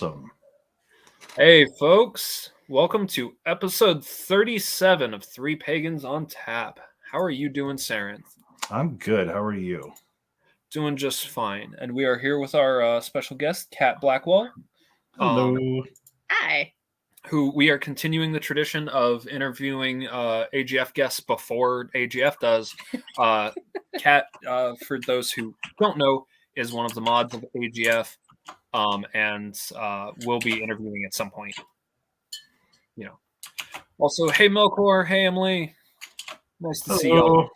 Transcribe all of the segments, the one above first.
awesome. Hey, folks. Welcome to episode 37 of Three Pagans on Tap. How are you doing, Sarenth? I'm good. How are you? Doing just fine. And we are here with our special guest, Kat Blackwell. Hello. Hi. Who we are continuing the tradition of interviewing AGF guests before AGF does. Kat, for those who don't know, is one of the mods of AGF, and we'll be interviewing at some point. You know. Also, hey Melkor, hey Emily. Nice to see y'all.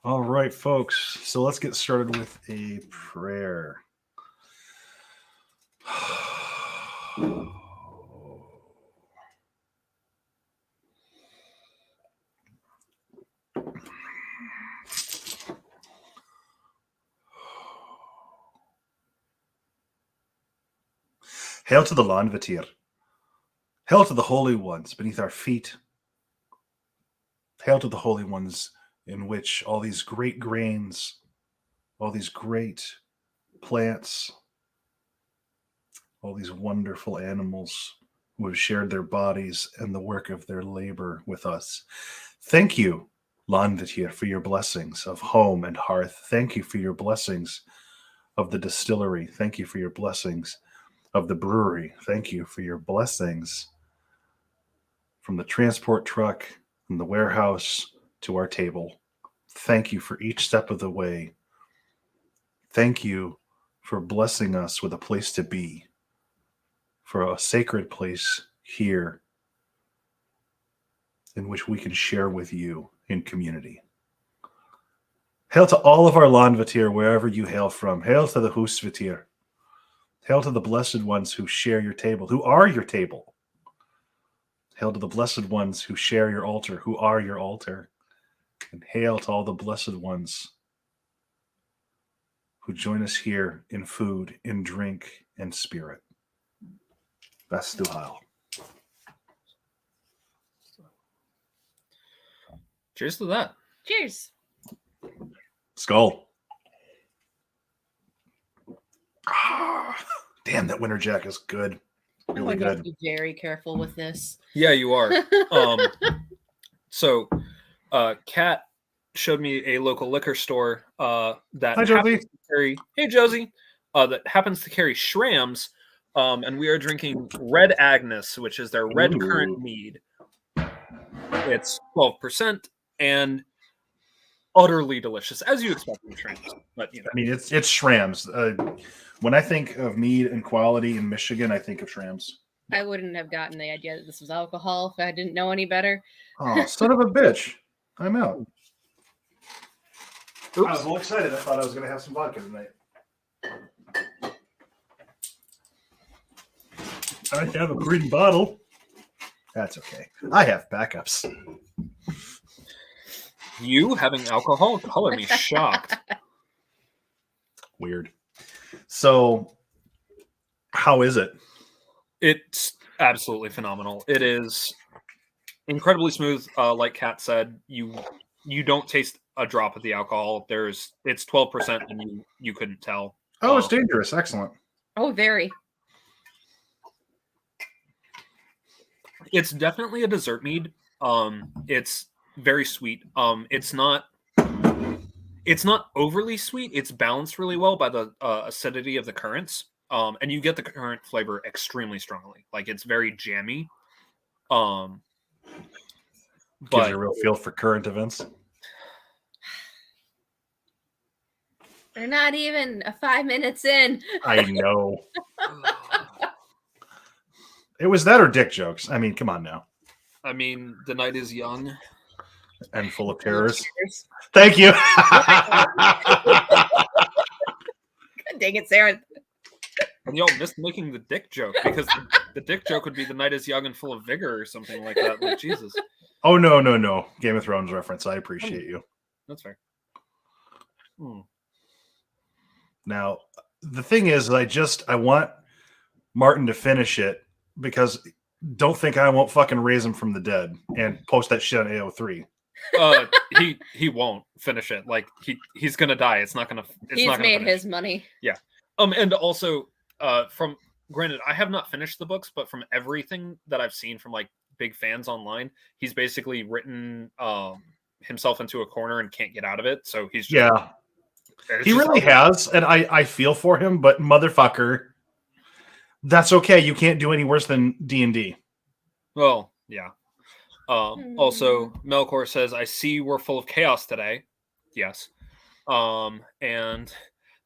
All right, folks. So let's get started with a prayer. Hail to the Lanvatir. Hail to the holy ones beneath our feet. Hail to the holy ones in which all these great grains, all these great plants, all these wonderful animals who have shared their bodies and the work of their labor with us. Thank you, Lanvatir, for your blessings of home and hearth. Thank you for your blessings of the distillery. Thank you for your blessings of the brewery. Thank you for your blessings from the transport truck, from the warehouse to our table. Thank you for each step of the way. Thank you for blessing us with a place to be, for a sacred place here in which we can share with you in community. Hail to all of our Lanvatir, wherever you hail from. Hail to the Husvatir. Hail to the blessed ones who share your table, who are your table. Hail to the blessed ones who share your altar, who are your altar. And hail to all the blessed ones who join us here in food, in drink, and spirit. Best to Heil. Cheers to that. Cheers. Skull. Damn, that winter jack is good. I'm Really going to have good. to be very careful with this. Yeah, you are. So, Kat showed me a local liquor store that Hi, Josie. happens to carry. Hey, Josie. That happens to carry Schramm's, and we are drinking Red Agnes, which is their red currant mead. It's 12% and utterly delicious, as you expect from Schramm's. But I mean, it's Schramm's. When I think of mead and quality in Michigan, I think of Schramm's. I wouldn't have gotten the idea that this was alcohol if I didn't know any better. Oh, son of a bitch. I'm out. Oops. I was all excited. I thought I was going to have some vodka tonight. I have a green bottle. That's okay. I have backups. You having alcohol? Color me shocked. Weird. So, how is it? It's absolutely phenomenal. It is incredibly smooth. Like Kat said, you don't taste a drop of the alcohol. It's 12%, and you couldn't tell. Oh, it's dangerous. Excellent. Oh, very. It's definitely a dessert mead. It's very sweet. It's not overly sweet. It's balanced really well by the acidity of the currants. And you get the currant flavor extremely strongly. Like, it's very jammy. Gives you a real feel for current events. They're not even 5 minutes in. I know. It was that or dick jokes. I mean, come on now. I mean, the night is young. And full of terrors. Cheers. Thank you. God dang it, Sarah. And y'all missed making the dick joke, because the dick joke would be the night is young and full of vigor or something like that. Like, Jesus. Oh, no. Game of Thrones reference. I appreciate you. That's fair. Now, the thing is, I want Martin to finish it, because don't think I won't fucking raise him from the dead and post that shit on AO3. He won't finish it. Like, he's gonna die. It's not gonna. He's not gonna made finish. his money. Yeah. And also, from granted, I have not finished the books, but from everything that I've seen from like big fans online, he's basically written himself into a corner and can't get out of it. So he's just, Yeah, it's he just really has, and I feel for him, but motherfucker, that's okay. You can't do any worse than D&D. Well, yeah. Also, Melkor says, "I see we're full of chaos today." Yes. And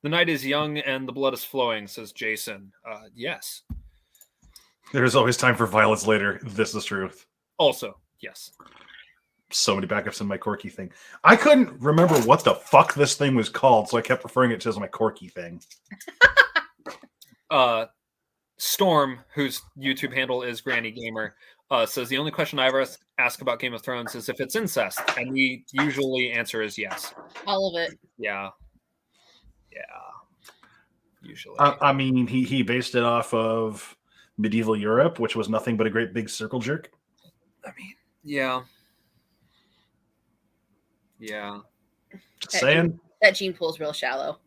the night is young and the blood is flowing, says Jason. Yes. There's always time for violence later. This is truth. Also, yes. So many backups in my Corky thing. I couldn't remember what the fuck this thing was called, so I kept referring it to as my Corky thing. Storm, whose YouTube handle is Granny Gamer, says the only question I ever ask about Game of Thrones is if it's incest, and we usually answer is yes. All of it. Yeah. Usually. I mean, he based it off of medieval Europe, which was nothing but a great big circle jerk. I mean, yeah. Just saying. That gene pool's real shallow.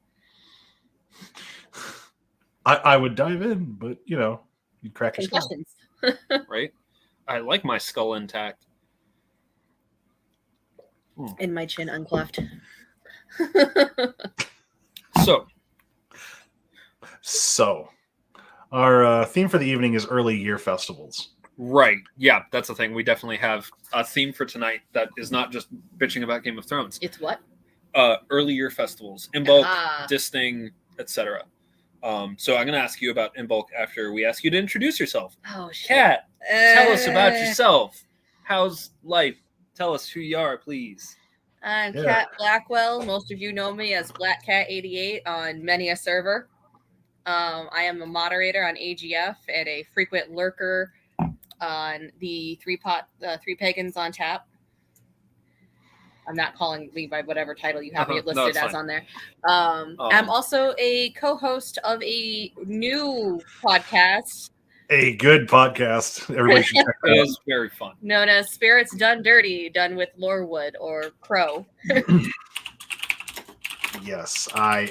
I would dive in, but you'd crack your skull. Concussions. Right? I like my skull intact. And my chin uncleft. So, our theme for the evening is early year festivals. right. Yeah, that's the thing. We definitely have a theme for tonight that is not just bitching about Game of Thrones. It's what? Early year festivals, Imbolc, Ah. Disting, etc. So I'm going to ask you about Imbolc after we ask you to introduce yourself. Oh, shit. Kat, tell us about yourself. How's life? Tell us who you are, please. I'm Yeah. Kat Blackwell. Most of you know me as Black Cat 88 on many a server. I am a moderator on AGF and a frequent lurker on the Three Pagans on Tap. I'm not calling me by whatever title you have me No, listed it's as fine. on there. I'm also a co-host of a new podcast A good podcast. Everybody should check It it out. was very fun. known as Spirits Done Dirty, done with Lorewood or Crow. Yes, I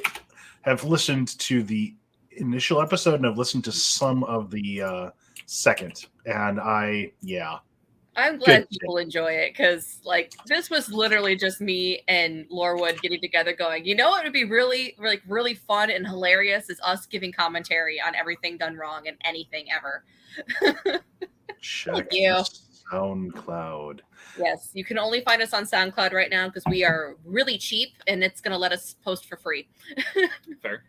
have listened to the initial episode and I've listened to some of the second, and I'm glad Good. people enjoy it because, like, this was literally just me and Lorewood getting together, going, you know, what would be really, really, really fun and hilarious is us giving commentary on everything done wrong and anything ever. check you. SoundCloud. Yes, you can only find us on SoundCloud right now because we are really cheap and it's going to let us post for free. Fair.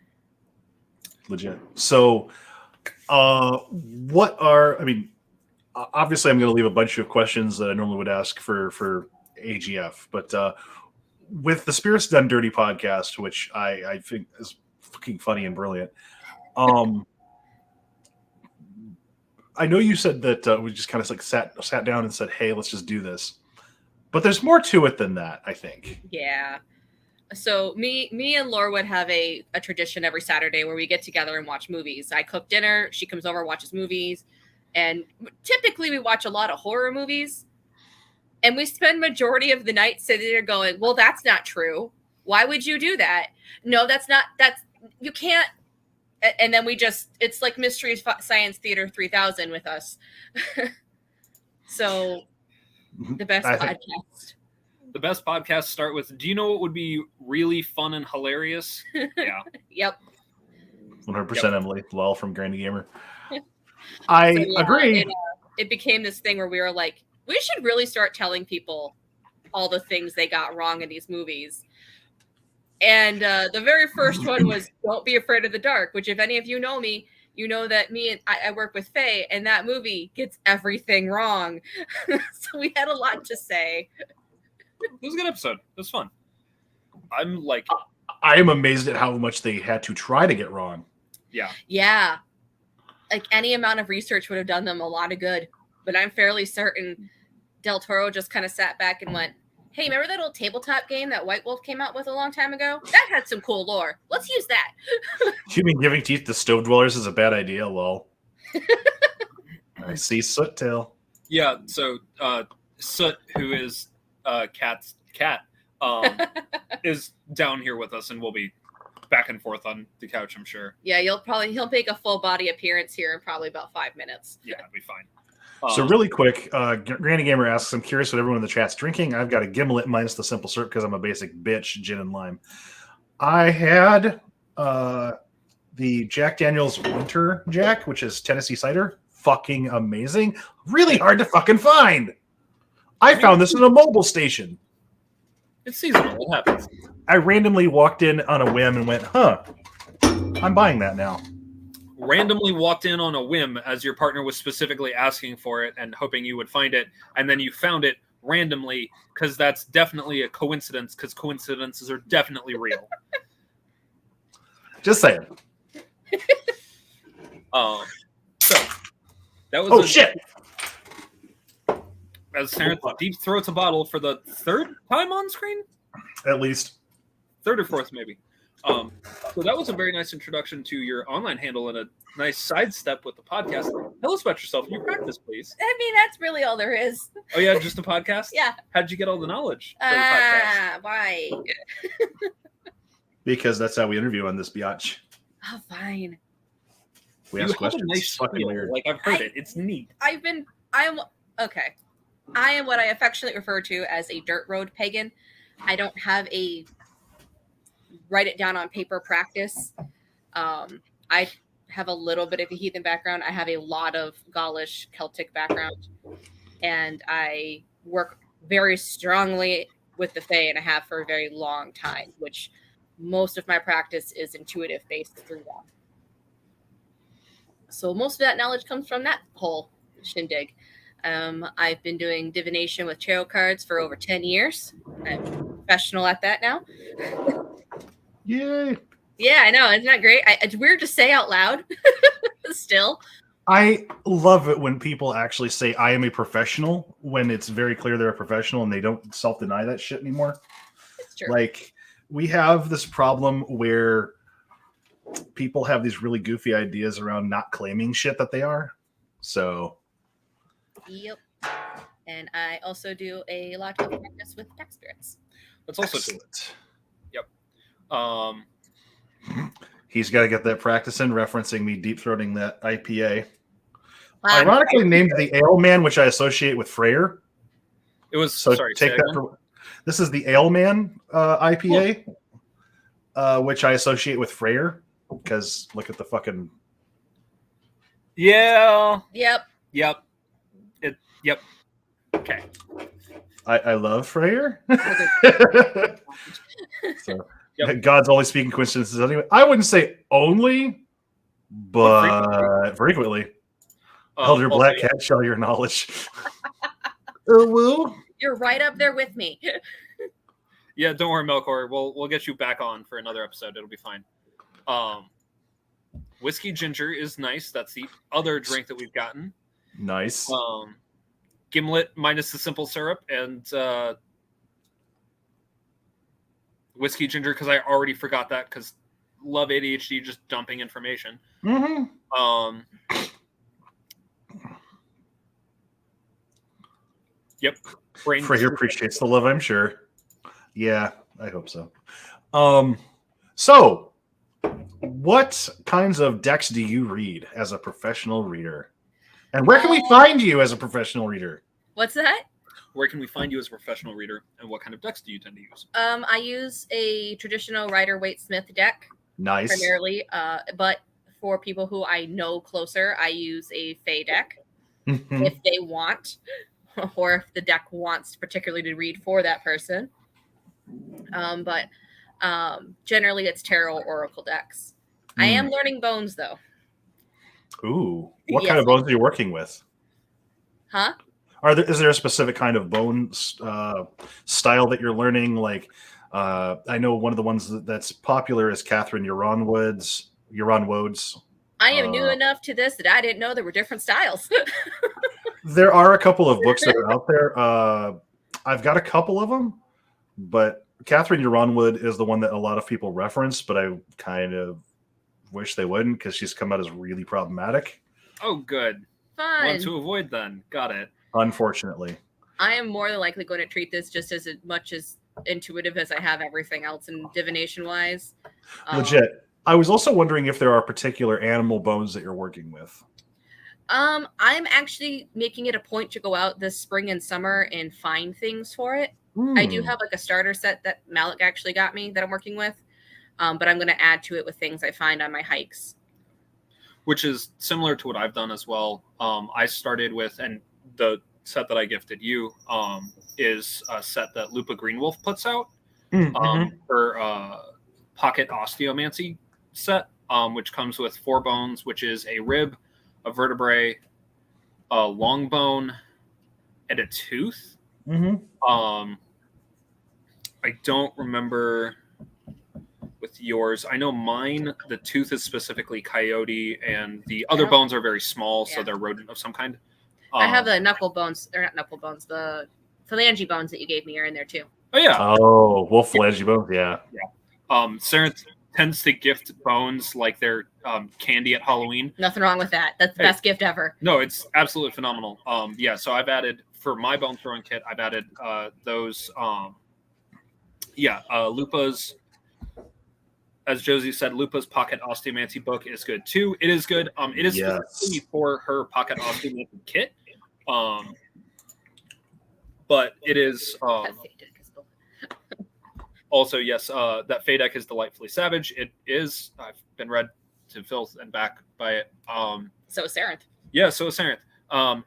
Legit. So, obviously I'm going to leave a bunch of questions that I normally would ask for AGF, but with the Spirits Done Dirty podcast, which I think is fucking funny and brilliant. I know you said that we just kind of like sat down and said, hey, let's just do this. But there's more to it than that, I think. Yeah. So me and Laura would have a tradition every Saturday where we get together and watch movies. I cook dinner, she comes over, watches movies, and typically we watch a lot of horror movies. And we spend majority of the night sitting there going, well, that's not true. Why would you do that? No, you can't. And then it's like Mystery Science Theater 3000 with us. So the best podcast. The best podcasts start with, do you know what would be really fun and hilarious? Yeah. Yep. 100% Emily, lol from Granny Gamer. I agree. It became this thing where we were like, we should really start telling people all the things they got wrong in these movies. And the very first one was Don't Be Afraid of the Dark, which if any of you know me, you know that I work with Faye, and that movie gets everything wrong. So we had a lot to say. It was a good episode. It was fun. I'm like, I am amazed at how much they had to try to get wrong. Yeah. Like any amount of research would have done them a lot of good. But I'm fairly certain Del Toro just kind of sat back and went, hey, remember that old tabletop game that White Wolf came out with a long time ago? That had some cool lore. Let's use that. You mean giving teeth to stove dwellers is a bad idea, lol. I see Soot Tail. yeah. So Soot, who is Kat's cat, is down here with us and will be back and forth on the couch, I'm sure. Yeah, he'll make a full body appearance here in probably about 5 minutes. Yeah, it'll be fine. So really quick, Granny Gamer asks, I'm curious what everyone in the chat's drinking. I've got a Gimlet minus the simple syrup because I'm a basic bitch, gin and lime. I had the Jack Daniel's Winter Jack, which is Tennessee cider. Fucking amazing. Really hard to fucking find. I found this in a mobile station. It's seasonal. It happens. I randomly walked in on a whim and went, I'm buying that now. Randomly walked in on a whim as your partner was specifically asking for it and hoping you would find it, and then you found it randomly because that's definitely a coincidence, because coincidences are definitely real. Just saying. So that was shit. As Terrence deep throats a bottle for the third time on screen? At least. Third or fourth, maybe. So that was a very nice introduction to your online handle and a nice sidestep with the podcast. Tell us about yourself and your practice, please. I mean, that's really all there is. Oh, yeah, just a podcast? Yeah. How'd you get all the knowledge for the podcast? Why? Because that's how we interview on this biatch. Oh, fine. We You ask have questions. a nice It's fucking spiel. weird. Like, I've heard it. It's neat. Okay. I am what I affectionately refer to as a dirt road pagan. I don't have a write it down on paper practice. I have a little bit of a heathen background. I have a lot of Gaulish Celtic background, and I work very strongly with the Fae, and I have for a very long time, which most of my practice is intuitive based through that. So most of that knowledge comes from that whole shindig. I've been doing divination with tarot cards for over 10 years. I'm professional at that now. Yay. Yeah, I know. Isn't that great? It's weird to say out loud still. I love it when people actually say I am a professional when it's very clear they're a professional and they don't self-deny that shit anymore. It's true. Like, we have this problem where people have these really goofy ideas around not claiming shit that they are. So, Yep. And I also do a lot of practice with deck spirits. That's also true. excellent. He's got to get that practice in, referencing me deep throating that IPA. Ironically named the Ale Man, which I associate with Freyr. It was, So sorry, take say that. again? This is the Ale Man IPA, which I associate with Freyr because look at the fucking. Yeah. Yep. Yep. Yep. Okay. I love Freyr. So, Yep. God's only speaking coincidences anyway. I wouldn't say only, but frequently. Elder Also, Black Cat, shall your knowledge. Woo. You're right up there with me. Yeah, don't worry, Melkor. We'll get you back on for another episode. It'll be fine. Whiskey ginger is nice. That's the other drink that we've gotten. Nice. Gimlet minus the simple syrup and whiskey ginger because I already forgot that because love ADHD just dumping information. Mm-hmm. Yep. Brain Freyr appreciates the love, I'm sure. Yeah, I hope so. So, what kinds of decks do you read as a professional reader? And where can we find you as a professional reader? What's that? Where can we find you as a professional reader, and what kind of decks do you tend to use? I use a traditional Rider-Waite-Smith deck Nice. primarily, but for people who I know closer, I use a Fae deck Mhm. if they want, or if the deck wants particularly to read for that person. But generally, it's tarot or oracle decks. I am learning bones, though. Ooh. What Yes. kind of bones are you working with? Huh? Is there a specific kind of bone style that you're learning? Like, I know one of the ones that's popular is Catherine Euron Wodes. I am new enough to this that I didn't know there were different styles. There are a couple of books that are out there. I've got a couple of them, but Catherine Euronwood is the one that a lot of people reference, but I kind of wish they wouldn't because she's come out as really problematic, Oh, good. Fun. One to avoid then. Got it. unfortunately. I am more than likely going to treat this just as much as intuitive as I have everything else in divination wise. Legit. I was also wondering if there are particular animal bones that you're working with. I'm actually making it a point to go out this spring and summer and find things for it. I do have like a starter set that Malik actually got me that I'm working with, but I'm going to add to it with things I find on my hikes. Which is similar to what I've done as well. I started with, and the set that I gifted you is a set that Lupa Greenwolf puts out for Pocket Osteomancy set, which comes with 4 bones, which is a rib, a vertebrae, a long bone, and a tooth. I don't remember with yours. I know mine, the tooth is specifically coyote, and the other bones are very small, so they're rodent of some kind. I have the knuckle bones, or not knuckle bones, the phalange bones that you gave me are in there too. Oh yeah. Oh, wolf phalange bones, yeah. Sarenth tends to gift bones like they're candy at Halloween. Nothing wrong with that. That's the best gift ever. No, it's absolutely phenomenal. So I've added, for my bone throwing kit, I've added those Lupa's, as Josie said, Lupa's Pocket Osteomancy book is good too. It is good. It is specifically for her Pocket Osteomancy kit. But it is also, yes, that Fadek is delightfully savage. It is. I've been read to filth and back by it. So is Sarenth. Yeah, so is Sarenth.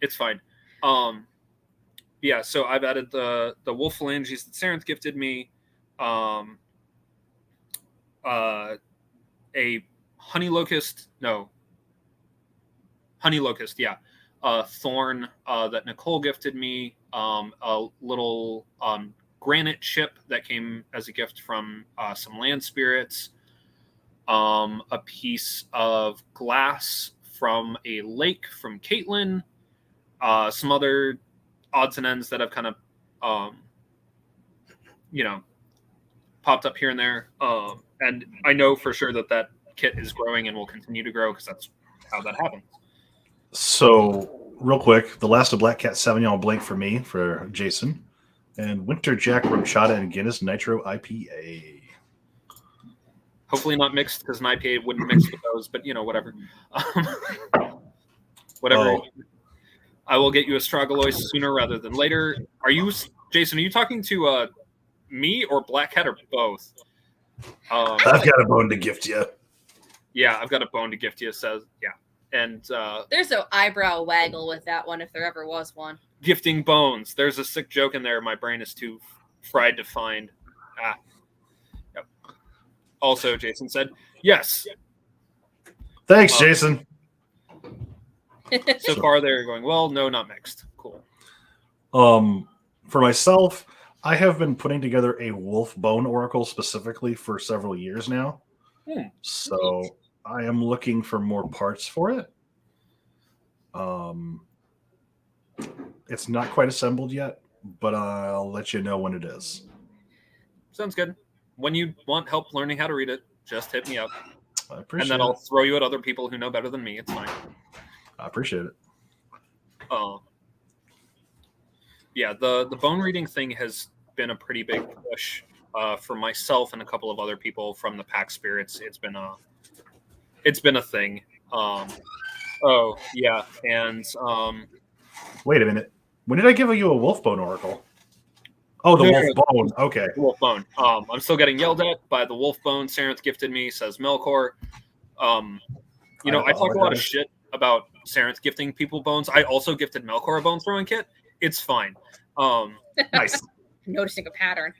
It's fine. So I've added the wolf phalanges that Sarenth gifted me. A honey locust, thorn that Nicole gifted me, a little granite chip that came as a gift from some land spirits, a piece of glass from a lake from Caitlin, some other odds and ends that have kind of popped up here and there. And I know for sure that kit is growing and will continue to grow because that's how that happens. So, real quick, the last of Black Cat Sauvignon Blanc for me, for Jason, and Winter Jack Romchata and Guinness Nitro IPA. Hopefully not mixed, because an IPA wouldn't mix with those, but whatever. Whatever. Oh. I will get you a Stragalois sooner rather than later. Jason, are you talking to me or Black Cat or both? I've got a bone to gift you. Yeah, I've got a bone to gift you, says, yeah. And there's an eyebrow waggle with that one if there ever was one. Gifting bones. There's a sick joke in there. My brain is too fried to find. Yep. Also, Jason said, yes. Thanks, Jason. So far, they're going, well, no, not mixed. Cool. For myself, I have been putting together a wolf bone oracle specifically for several years now. So I am looking for more parts for it. It's not quite assembled yet, but I'll let you know when it is. Sounds good. When you want help learning how to read it, just hit me up. I appreciate it. And then I'll throw you at other people who know better than me. It's fine. I appreciate it. The bone reading thing has been a pretty big push for myself and a couple of other people from the Pack Spirits. It's been a thing. Wait a minute. When did I give you a wolf bone oracle? Oh, the wolf bone. Okay. Wolf bone. I'm still getting yelled at by the wolf bone Sarenth gifted me, says Melkor. I talk a lot of shit about Sarenth gifting people bones. I also gifted Melkor a bone throwing kit. It's fine. Nice. Noticing a pattern.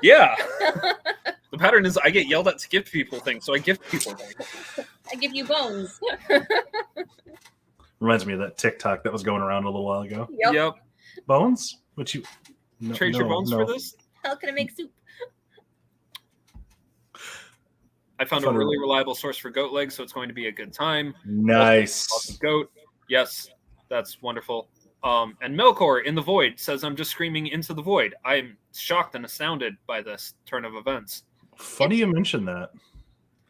Yeah. The pattern is I get yelled at to gift people things, so I gift people things. I give you bones. Reminds me of that TikTok that was going around a little while ago. Yep. Bones? Would you trade your bones for this? How can I make soup? I found a really reliable source for goat legs, so it's going to be a good time. Nice. Awesome goat. Yes, that's wonderful. And Melkor in the Void says, I'm just screaming into the void. I'm shocked and astounded by this turn of events. Funny you mentioned that.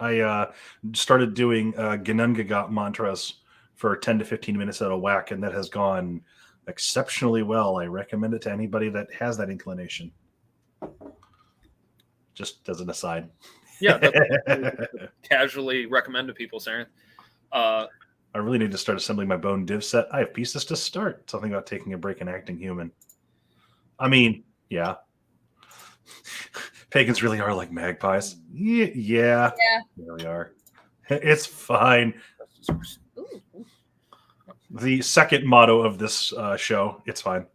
I started doing Genungagot mantras for 10 to 15 minutes at a whack, and that has gone exceptionally well. I recommend it to anybody that has that inclination. just as an aside. Yeah, that's casually recommend to people, Saren. I really need to start assembling my bone div set. I have pieces to start. Something about taking a break and acting human. I mean, yeah. Pagans really are like magpies. Yeah. Yeah. They really are. It's fine. Ooh. The second motto of this show, it's fine.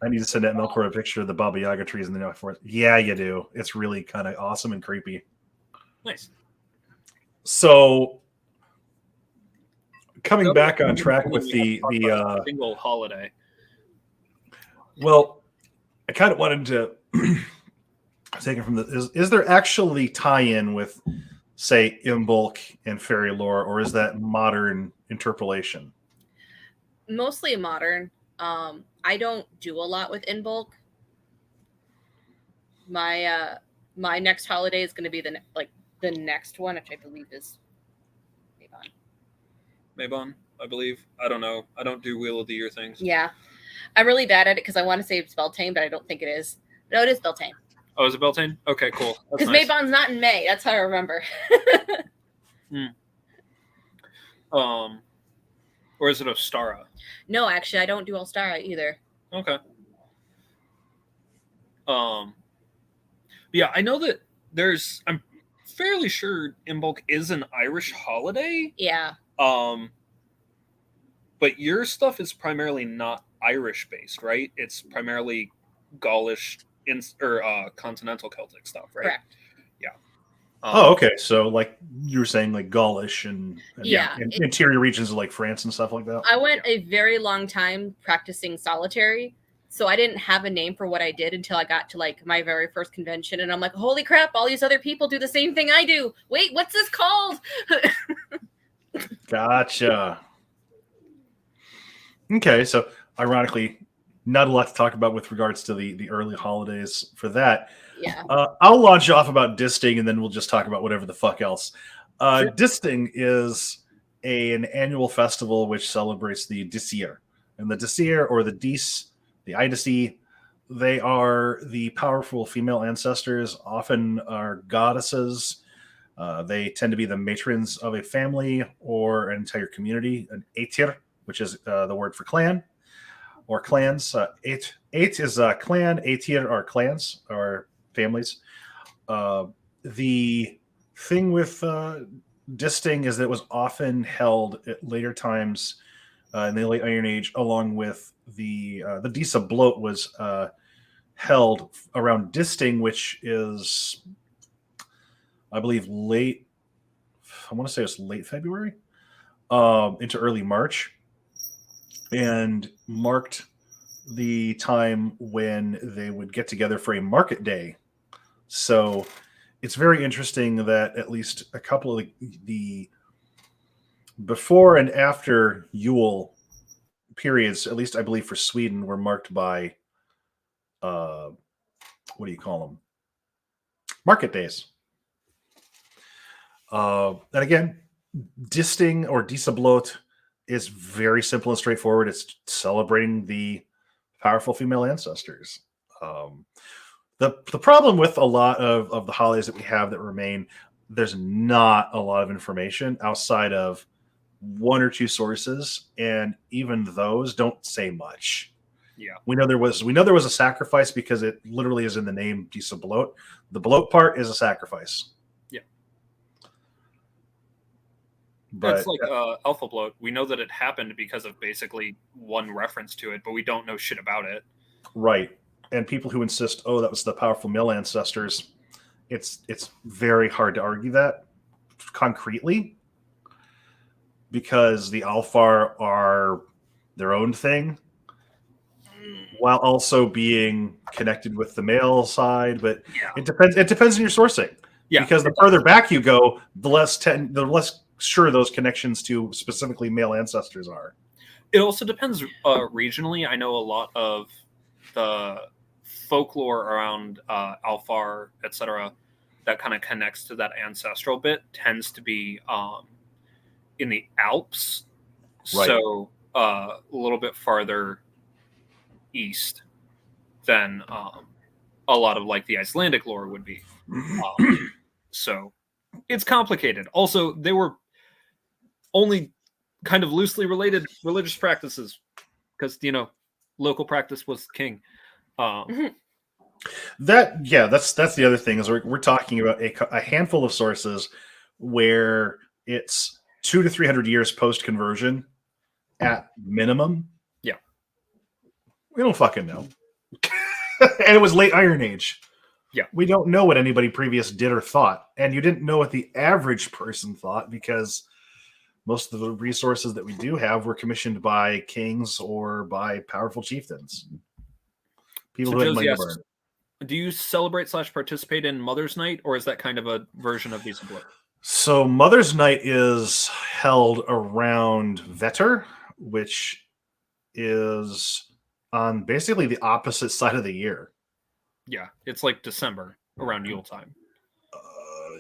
I need to send that Melkor a picture of the Baba Yaga trees in the North Forest. Yeah, you do. It's really kind of awesome and creepy. Nice. So, coming back on track with the single holiday. well, I kind of wanted to take it from the is there actually tie-in with, say, Imbolc and fairy lore, or is that modern interpolation? Mostly modern. I don't do a lot with Inbulk. My next holiday is going to be the next one, which I believe is Mabon, I believe. I don't know. I don't do Wheel of the Year things. Yeah, I'm really bad at it because I want to say it's Beltane, but I don't think it is. No, it is Beltane. Oh, is it Beltane? Okay, cool. Because nice. Mabon's not in May. That's how I remember. Or is it Ostara? No, actually, I don't do Ostara either. Okay. Yeah, I know that I'm fairly sure Imbolc is an Irish holiday. Yeah. But your stuff is primarily not Irish based, right? It's primarily Gaulish or continental Celtic stuff, right? Correct. Yeah. Okay. So, like you were saying, like Gaulish and interior regions of like France and stuff like that. I went a very long time practicing solitary, so I didn't have a name for what I did until I got to like my very first convention, and I'm like, holy crap! All these other people do the same thing I do. Wait, what's this called? Gotcha. Okay, so ironically, not a lot to talk about with regards to the early holidays for that. Yeah. I'll launch off about Disting, and then we'll just talk about whatever the fuck else. Sure. Disting is an annual festival which celebrates the Disir. And the Disir, or the Dis, the Idisi, they are the powerful female ancestors, often are goddesses. They tend to be the matrons of a family or an entire community, an Aetir, which is the word for clan or clans. Eight is a clan, Aetir are clans or families. The thing with Disting is that it was often held at later times in the late Iron Age, along with the Disa Bloat was held around Disting, which is, I believe, late. I want to say it's late February into early March, and marked the time when they would get together for a market day. So it's very interesting that at least a couple of the before and after Yule periods, at least I believe for Sweden, were marked by what do you call them? Market days. And again, Disting or Disablot is very simple and straightforward. It's celebrating the powerful female ancestors. The problem with a lot of the holidays that we have that remain, there's not a lot of information outside of one or two sources, and even those don't say much. Yeah, we know there was a sacrifice because it literally is in the name Disablot. The bloat part is a sacrifice. But it's like Alpha Bloat. We know that it happened because of basically one reference to it, but we don't know shit about it. Right. And people who insist, oh, that was the powerful male ancestors, it's very hard to argue that concretely, because the Alfar are their own thing while also being connected with the male side. But it depends on your sourcing. Yeah. Because the further back you go, the less sure those connections to specifically male ancestors are. It also depends regionally. I know a lot of the folklore around Alfar, etc., that kind of connects to that ancestral bit tends to be in the Alps, right. So a little bit farther east than a lot of like the Icelandic lore would be. So it's complicated. Also, they were only kind of loosely related religious practices because local practice was king. That's the other thing is we're talking about a handful of sources where it's 200 to 300 years post conversion at minimum. Yeah, we don't fucking know. And it was late Iron Age. Yeah, we don't know what anybody previous did or thought, and you didn't know what the average person thought because most of the resources that we do have were commissioned by kings or by powerful chieftains. People who had money to burn. Do you celebrate / participate in Mother's Night, or is that kind of a version of Beast of Blood? So Mother's Night is held around Vetter, which is on basically the opposite side of the year. Yeah, it's like December around Yule time.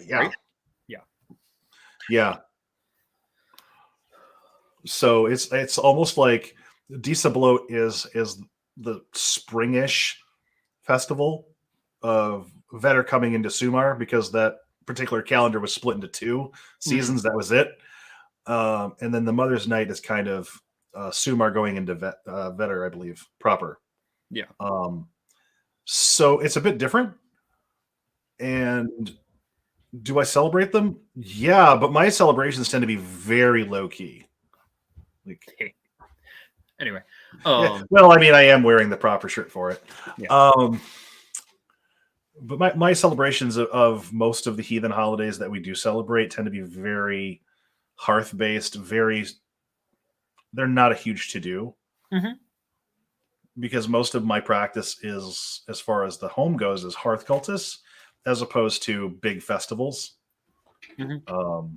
Yeah. Right? Yeah. So it's almost like Dísablót is the springish festival of Vetter coming into Sumar, because that particular calendar was split into 2 seasons. That was it. And then the Mother's Night is kind of Sumar going into Vetter, I believe, proper. Yeah. So it's a bit different. And do I celebrate them? Yeah, but my celebrations tend to be very low key. Like, anyway, well, I mean, I am wearing the proper shirt for it. Yeah. But my celebrations of most of the heathen holidays that we do celebrate tend to be very hearth based. They're not a huge to do. Mm-hmm. Because most of my practice is, as far as the home goes, is hearth cultists as opposed to big festivals. Mm-hmm.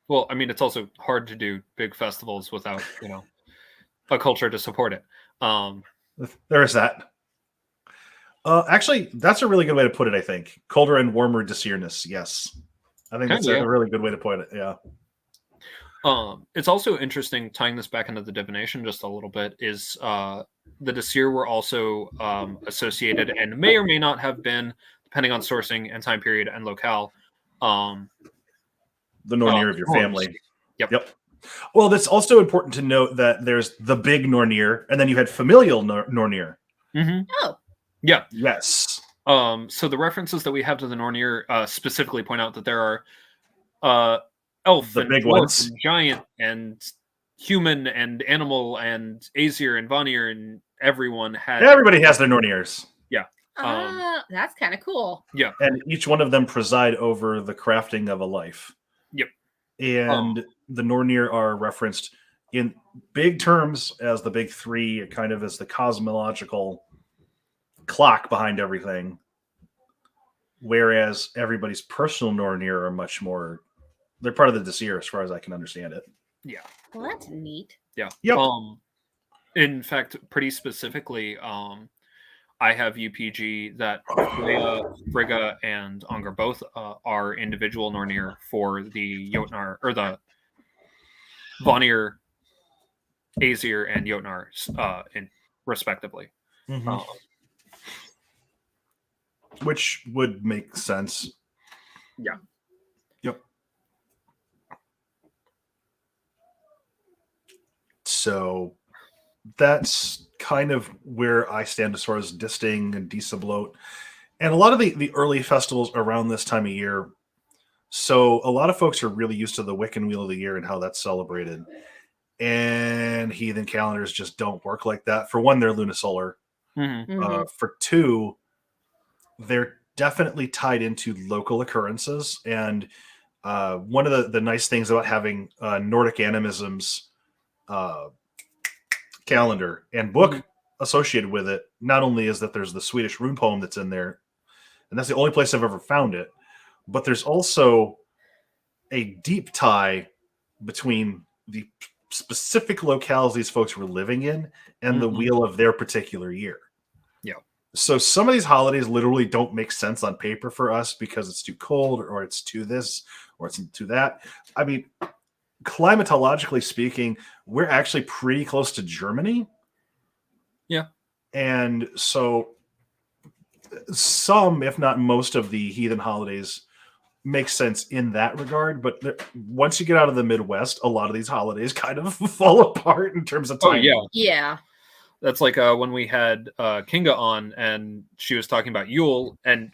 Well, I mean, it's also hard to do big festivals without, a culture to support it. There is that. Actually, that's a really good way to put it, I think. Colder and warmer Disirnus. Yes. I think that's a really good way to put it. Yeah. It's also interesting, tying this back into the divination just a little bit, is the Disir were also associated and may or may not have been, depending on sourcing and time period and locale, the Nornir of your family. Yep. Well, that's also important to note that there's the big Nornir, and then you had familial Nornir. Mm-hmm. Oh. Yeah. Yes. So the references that we have to the Nornir specifically point out that there are elf, the and big dwarf, ones, and giant, and human, and animal, and Aesir, and Vanir, and everybody has their Nornirs. Yeah. That's kind of cool. Yeah. And each one of them preside over the crafting of a life. Yep. And the Nornir are referenced in big terms as the big 3, kind of as the cosmological clock behind everything. Whereas everybody's personal Nornir are much more, they're part of the Disir as far as I can understand it. Yeah. Well, that's neat. Yeah. Yep. In fact, pretty specifically, I have UPG that Freya, Frigga, and Unger both are individual Nornir for the Jotnar, or the Vanir, Aesir, and Jotnar, respectively. Mm-hmm. Which would make sense. Yeah. Yep. So that's kind of where I stand as far as Disting and Dísablót and a lot of the early festivals around this time of year. So a lot of folks are really used to the Wiccan Wheel of the Year and how that's celebrated. And heathen calendars just don't work like that. For one, they're lunisolar. Mm-hmm. For 2, they're definitely tied into local occurrences. And one of the nice things about having Nordic Animism's calendar and book associated with it, not only is that there's the Swedish rune poem that's in there, and that's the only place I've ever found it, but there's also a deep tie between the specific locales these folks were living in and the wheel of their particular year. Yeah. So some of these holidays literally don't make sense on paper for us because it's too cold or it's too this or it's too that. I mean, climatologically speaking, we're actually pretty close to Germany. Yeah. And so some, if not most, of the heathen holidays make sense in that regard. But once you get out of the Midwest, a lot of these holidays kind of fall apart in terms of time. Oh yeah, Yeah. that's like when we had Kinga on, and she was talking about Yule, and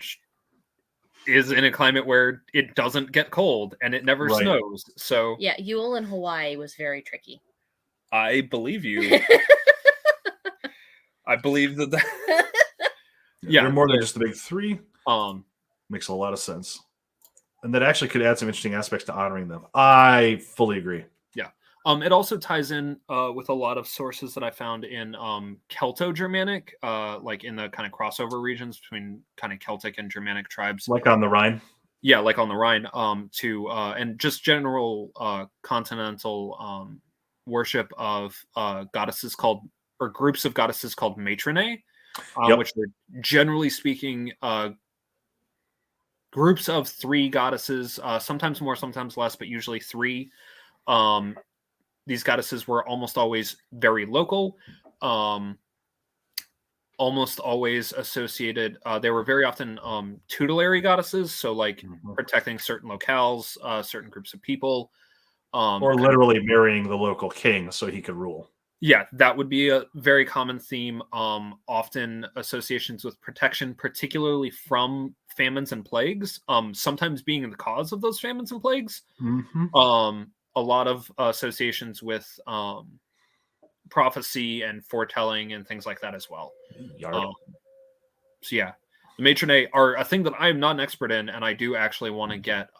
is in a climate where it doesn't get cold and it never Right. snows. So Yeah, Yule in Hawaii was very tricky. I believe you. I believe that. Yeah, They're more than just the big three. Um, Makes a lot of sense. And that actually could add some interesting aspects to honoring them. I fully agree. it also ties in with a lot of sources that I found in Celto-Germanic, like in the kind of crossover regions between kind of Celtic and Germanic tribes. Like on the Rhine. Yeah, like on the Rhine, and just general continental worship of goddesses called, or groups of goddesses called matronae, Yep. which are generally speaking groups of 3 goddesses, sometimes more, sometimes less, but usually 3. These goddesses were almost always very local, almost always associated. They were very often tutelary goddesses, so like protecting certain locales, certain groups of people, or literally marrying the local king so he could rule. Yeah, that would be a very common theme. Often associations with protection, particularly from famines and plagues. Sometimes being the cause of those famines and plagues. Mm-hmm. A lot of associations with prophecy and foretelling and things like that as well. So yeah, the matronae are a thing that I am not an expert in, and I do actually want to get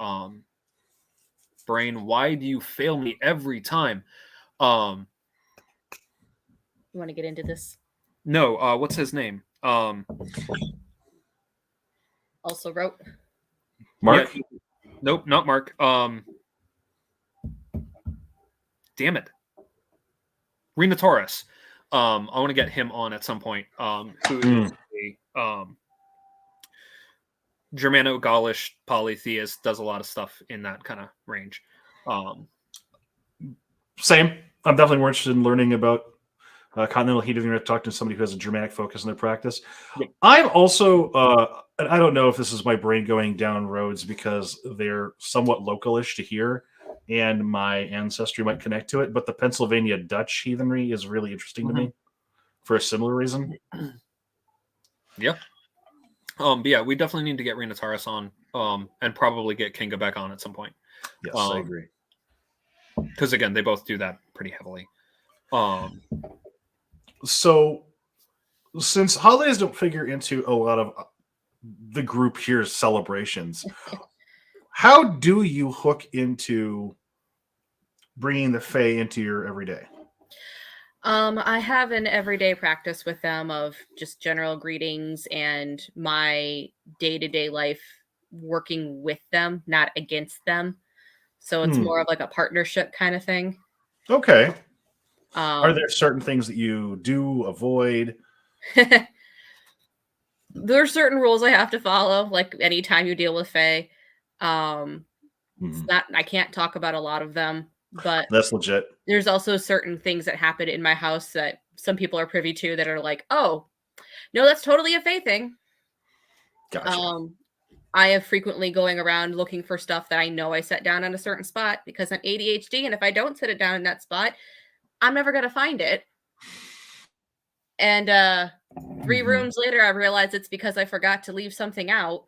Brain, why do you fail me every time? You want to get into this? No, what's his name? Also wrote Mark? Yeah, nope, not Mark. Damn it. Rena Taurus. I want to get him on at some point. Who is a Germano-Gaulish polytheist, does a lot of stuff in that kind of range. Same. I'm definitely more interested in learning about continental heathen. I've talked to somebody who has a Germanic focus in their practice. Yep. I'm also, and I don't know if this is my brain going down roads because they're somewhat localish to here, and my ancestry might connect to it, but the Pennsylvania Dutch heathenry is really interesting to me for a similar reason. Yeah. But yeah, we definitely need to get Rena Taurus on, and probably get Kinga back on at some point. Yes, I agree. Because again, they both do that pretty heavily. So, since holidays don't figure into a lot of the group here's celebrations, how do you hook into bringing the Fae into your everyday? I have an everyday practice with them of just general greetings and my day-to-day life working with them, not against them. So it's more of like a partnership kind of thing. Okay. Are there certain things that you do avoid? There are certain rules I have to follow, like anytime you deal with Fae. It's not, I can't talk about a lot of them, but that's legit. There's also certain things that happen in my house that some people are privy to that are like, oh, no, that's totally a Fae thing. Gotcha. I have frequently going around looking for stuff that I know I set down on a certain spot because I'm ADHD, and if I don't set it down in that spot, I'm never going to find it. And 3 rooms later, I realized it's because I forgot to leave something out.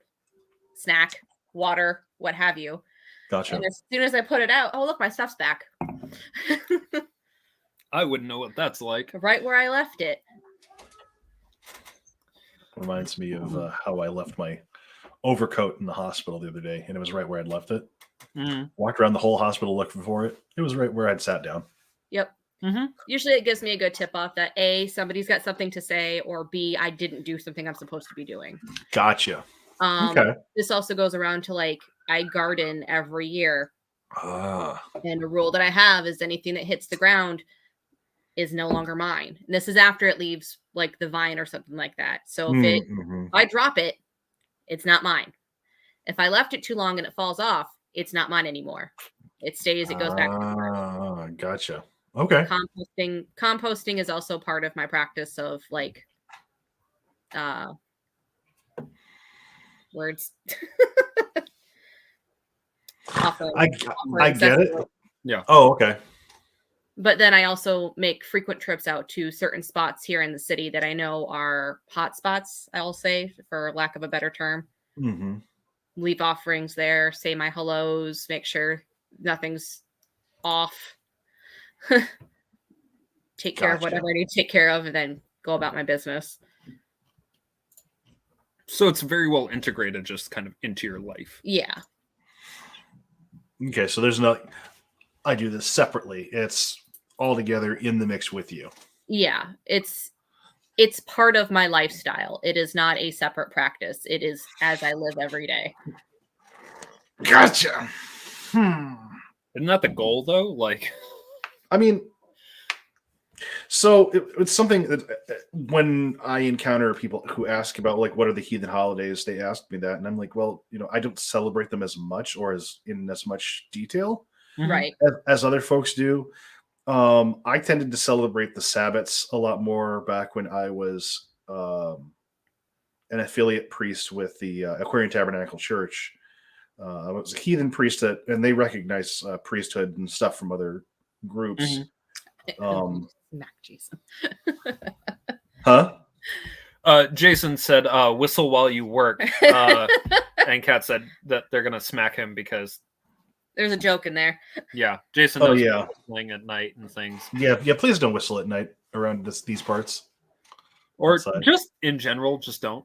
Snack, water, what have you. Gotcha. And as soon as I put it out, oh, look, my stuff's back. I wouldn't know what that's like. Right where I left it. Reminds me of how I left my overcoat in the hospital the other day, and it was right where I'd left it. Walked around the whole hospital looking for it. It was right where I'd sat down. Yep. Usually it gives me a good tip off that A, somebody's got something to say, or B, I didn't do something I'm supposed to be doing. Gotcha. Okay. This also goes around to like, I garden every year. And a rule that I have is anything that hits the ground is no longer mine. And this is after it leaves like the vine or something like that. So if I drop it, it's not mine. If I left it too long and it falls off, it's not mine anymore. It stays, it goes back. Gotcha. Okay. Composting is also part of my practice of like words. Offering- I offering get it. accessible. Oh, okay. But then I also make frequent trips out to certain spots here in the city that I know are hot spots, I'll say, for lack of a better term. Hmm. Leave offerings there, say my hellos, make sure nothing's off. Take care of Gotcha. whatever I need to take care of, and then go about my business. So it's very well integrated, just kind of into your life. Yeah. Okay, so there's no. I do this separately. It's all together in the mix with you. Yeah. It's part of my lifestyle. It is not a separate practice. It is as I live every day. Gotcha. Isn't that the goal, though? Like, I mean, so it's something that when I encounter people who ask about like what are the heathen holidays, they ask me that, and I'm like, well, I don't celebrate them as much or as much detail Right. as other folks do. I tended to celebrate the Sabbats a lot more back when I was an affiliate priest with the Aquarian Tabernacle Church. I was a heathen priest, and they recognize priesthood and stuff from other groups. Smack Jason. Huh? Jason said, "Whistle while you work," and Kat said that they're gonna smack him because, There's a joke in there. yeah, Jason Oh, knows yeah. whistling at night and things, Yeah. Please don't whistle at night around these parts. or Outside. just in general, just don't.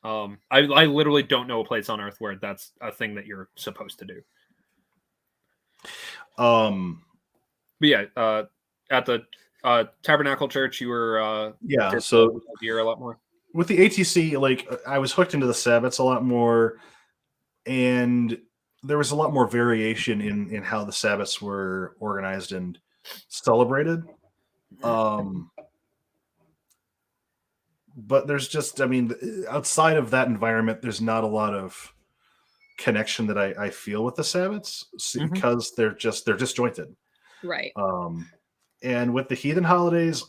I literally don't know a place on Earth where that's a thing that you're supposed to do. Um. But yeah, at the Tabernacle Church, you were Yeah. So deer a lot more. with the ATC, like I was hooked into the Sabbats a lot more, and there was a lot more variation in how the Sabbats were organized and celebrated. But there's just, I mean, outside of that environment, there's not a lot of connection that I feel with the Sabbats Mhm. because they're disjointed. Right. And with the heathen holidays,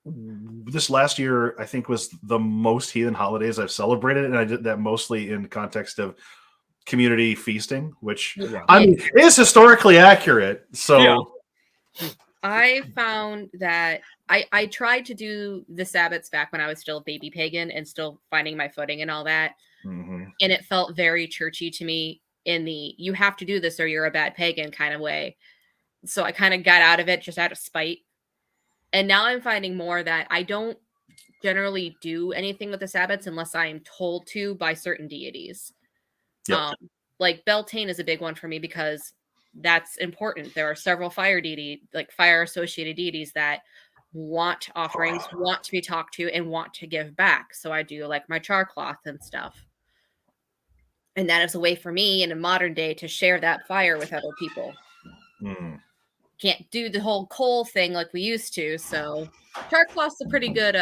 this last year I think was the most heathen holidays I've celebrated, and I did that mostly in context of community feasting, which Yeah. I mean is historically accurate. So Yeah. I found that I tried to do the Sabbats back when I was still a baby pagan and still finding my footing and all that. Mhm. And it felt very churchy to me in the you have to do this or you're a bad pagan kind of way. So I kind of got out of it just out of spite. And now I'm finding more that I don't generally do anything with the Sabbats unless I am told to by certain deities. Yep. Like Beltane is a big one for me because that's important. There are several fire associated deities that want offerings, want to be talked to, and want to give back. So I do like my char cloth and stuff. And that is a way for me in a modern day to share that fire with other people. Mm. Can't do the whole coal thing like we used to. So char cloth's a pretty good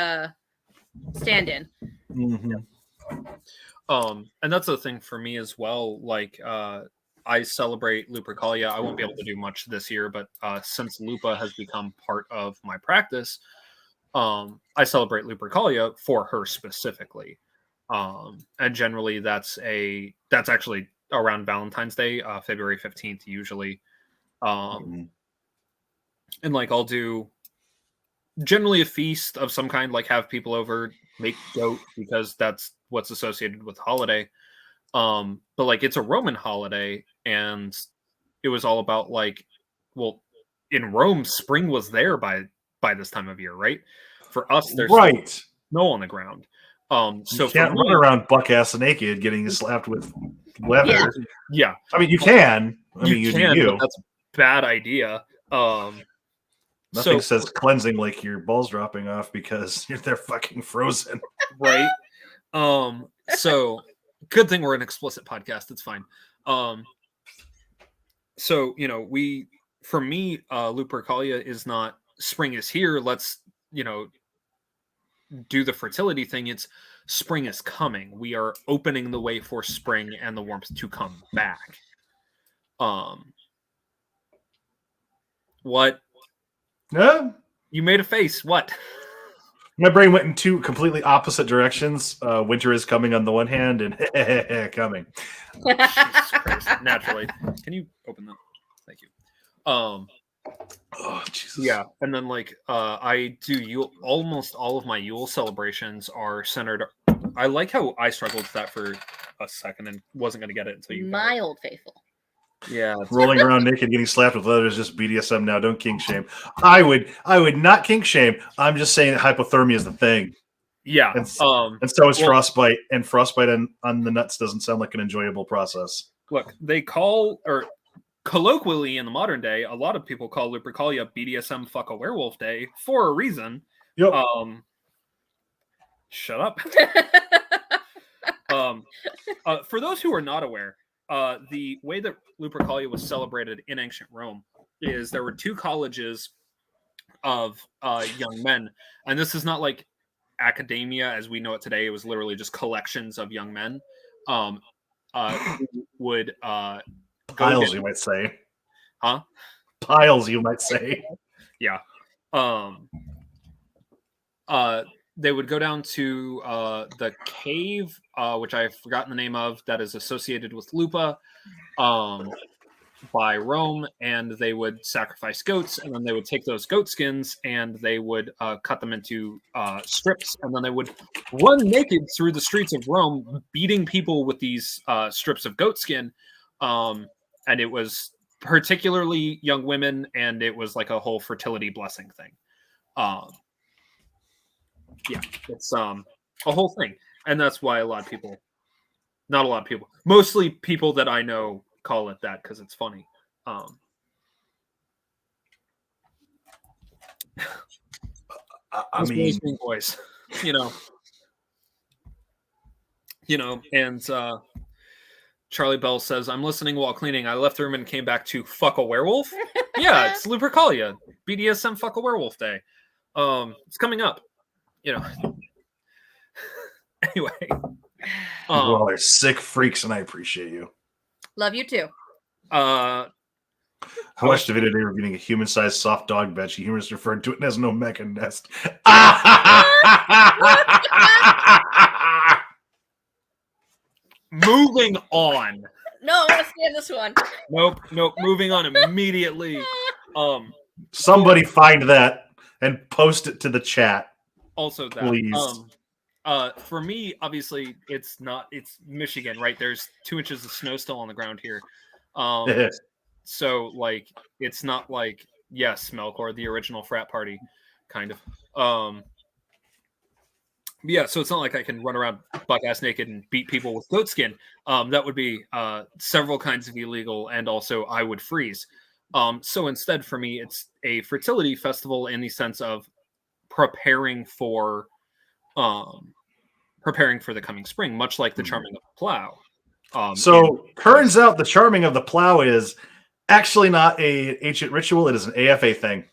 stand-in. Mhm. And that's the thing for me as well. Like, I celebrate Lupercalia. I won't be able to do much this year, but since Lupa has become part of my practice, I celebrate Lupercalia for her specifically. And generally, that's actually around Valentine's Day, February 15th, usually. Mhm. And like I'll do generally a feast of some kind, like have people over, make goat because that's what's associated with holiday. But like it's a Roman holiday, and it was all about like, well, in Rome, spring was there by this time of year, right? For us, there's Right. snow on the ground. So You for can't me, run around buck ass naked getting slapped with leather. yeah, I mean, you can. I mean, you you can, do. but that's a bad idea. Nothing So says cleansing like your balls dropping off because they're fucking frozen. right. So good thing we're an explicit podcast. It's fine. So for me, Lupercalia is not spring is here. Let's do the fertility thing. It's spring is coming. We are opening the way for spring and the warmth to come back. What? Yeah. You made a face. What? My brain went in two completely opposite directions. Winter is coming on the one hand, and coming. Jesus Christ. Naturally. Can you open that? Thank you. Oh Jesus! Yeah, and then like I do Yule. Almost all of my Yule celebrations are centered. I like how I struggled with that for a second and wasn't going to get it until you. My Old Faithful. Yeah, Rolling around naked, getting slapped with leather is just BDSM now. Don't kink shame. I would not kink shame. I'm just saying that hypothermia is the thing. yeah. And so is frostbite. And frostbite on the nuts doesn't sound like an enjoyable process. Look, they call, or colloquially in the modern day, a lot of people call Lupercalia BDSM fuck a werewolf day for a reason. Yep. Shut up. For those who are not aware, the way that Lupercalia was celebrated in ancient Rome is there were two colleges of young men, and this is not like academia as we know it today. It was literally just collections of young men who would piles, you might say. Huh? Piles, you might say. Yeah. They would go down to the cave, which I've forgotten the name of, that is associated with Lupa, by Rome, and they would sacrifice goats, and then they would take those goat skins and they would cut them into strips, and then they would run naked through the streets of Rome, beating people with these strips of goat skin. And it was particularly young women, and it was like a whole fertility blessing thing. Yeah, it's a whole thing, and that's why not a lot of people, mostly people that I know call it that because it's funny. I mean, boys, you know, and Charlie Bell says, "I'm listening while cleaning. I left the room and came back to fuck a werewolf." Yeah, it's Lupercalia, BDSM fuck a werewolf day. It's coming up. Anyway, you all are sick freaks, and I appreciate you. Love you too. I watched a video today reviewing a human-sized soft dog bed. Humans referred to it as an Omega nest. Moving on. No, I want to stay on this one. Nope. Moving on immediately. Somebody find that and post it to the chat. Also, that please. For me, obviously, it's Michigan, right? There's 2 inches of snow still on the ground here. So like, it's not like, yes, Melkor, the original frat party, kind of. Yeah, so it's not like I can run around butt-ass naked and beat people with goat skin. That would be several kinds of illegal, and also I would freeze. So instead, for me, it's a fertility festival in the sense of preparing for the coming spring, much like the Charming of the Plow. Turns out the Charming of the Plow is actually not an ancient ritual. It is an AFA thing.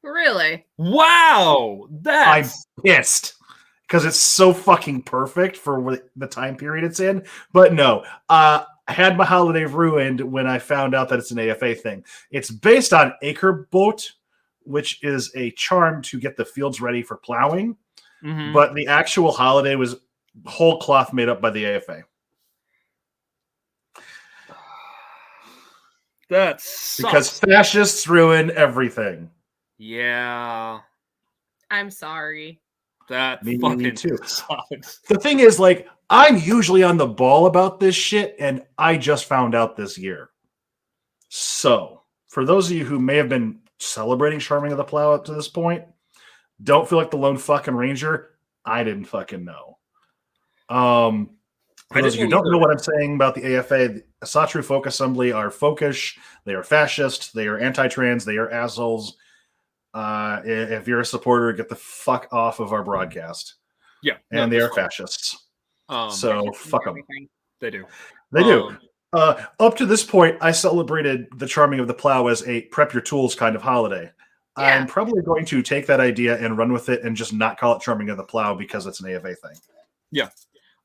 Really? Wow! I'm pissed because it's so fucking perfect for the time period it's in. But no, I had my holiday ruined when I found out that it's an AFA thing. It's based on Acre Boat, which is a charm to get the fields ready for plowing. Mm-hmm. But the actual holiday was whole cloth made up by the AFA. That sucks. Because fascists ruin everything. Yeah. I'm sorry. That Me fucking too. sucks. The thing is, like, I'm usually on the ball about this shit, and I just found out this year. So, for those of you who may have been celebrating Charming of the Plow up to this point, don't feel like the lone fucking ranger. I didn't fucking know. For those of you who don't know what I'm saying about the AFA, the Asatru Folk Assembly are folkish, they are fascist, they are anti-trans, they are assholes. If you're a supporter, get the fuck off of our broadcast. Yeah. And they are fascists. So fuck them. They do. They do. Up to this point, I celebrated the Charming of the Plow as a prep your tools kind of holiday. Yeah. I'm probably going to take that idea and run with it and just not call it Charming of the Plow because it's an AFA thing. Yeah.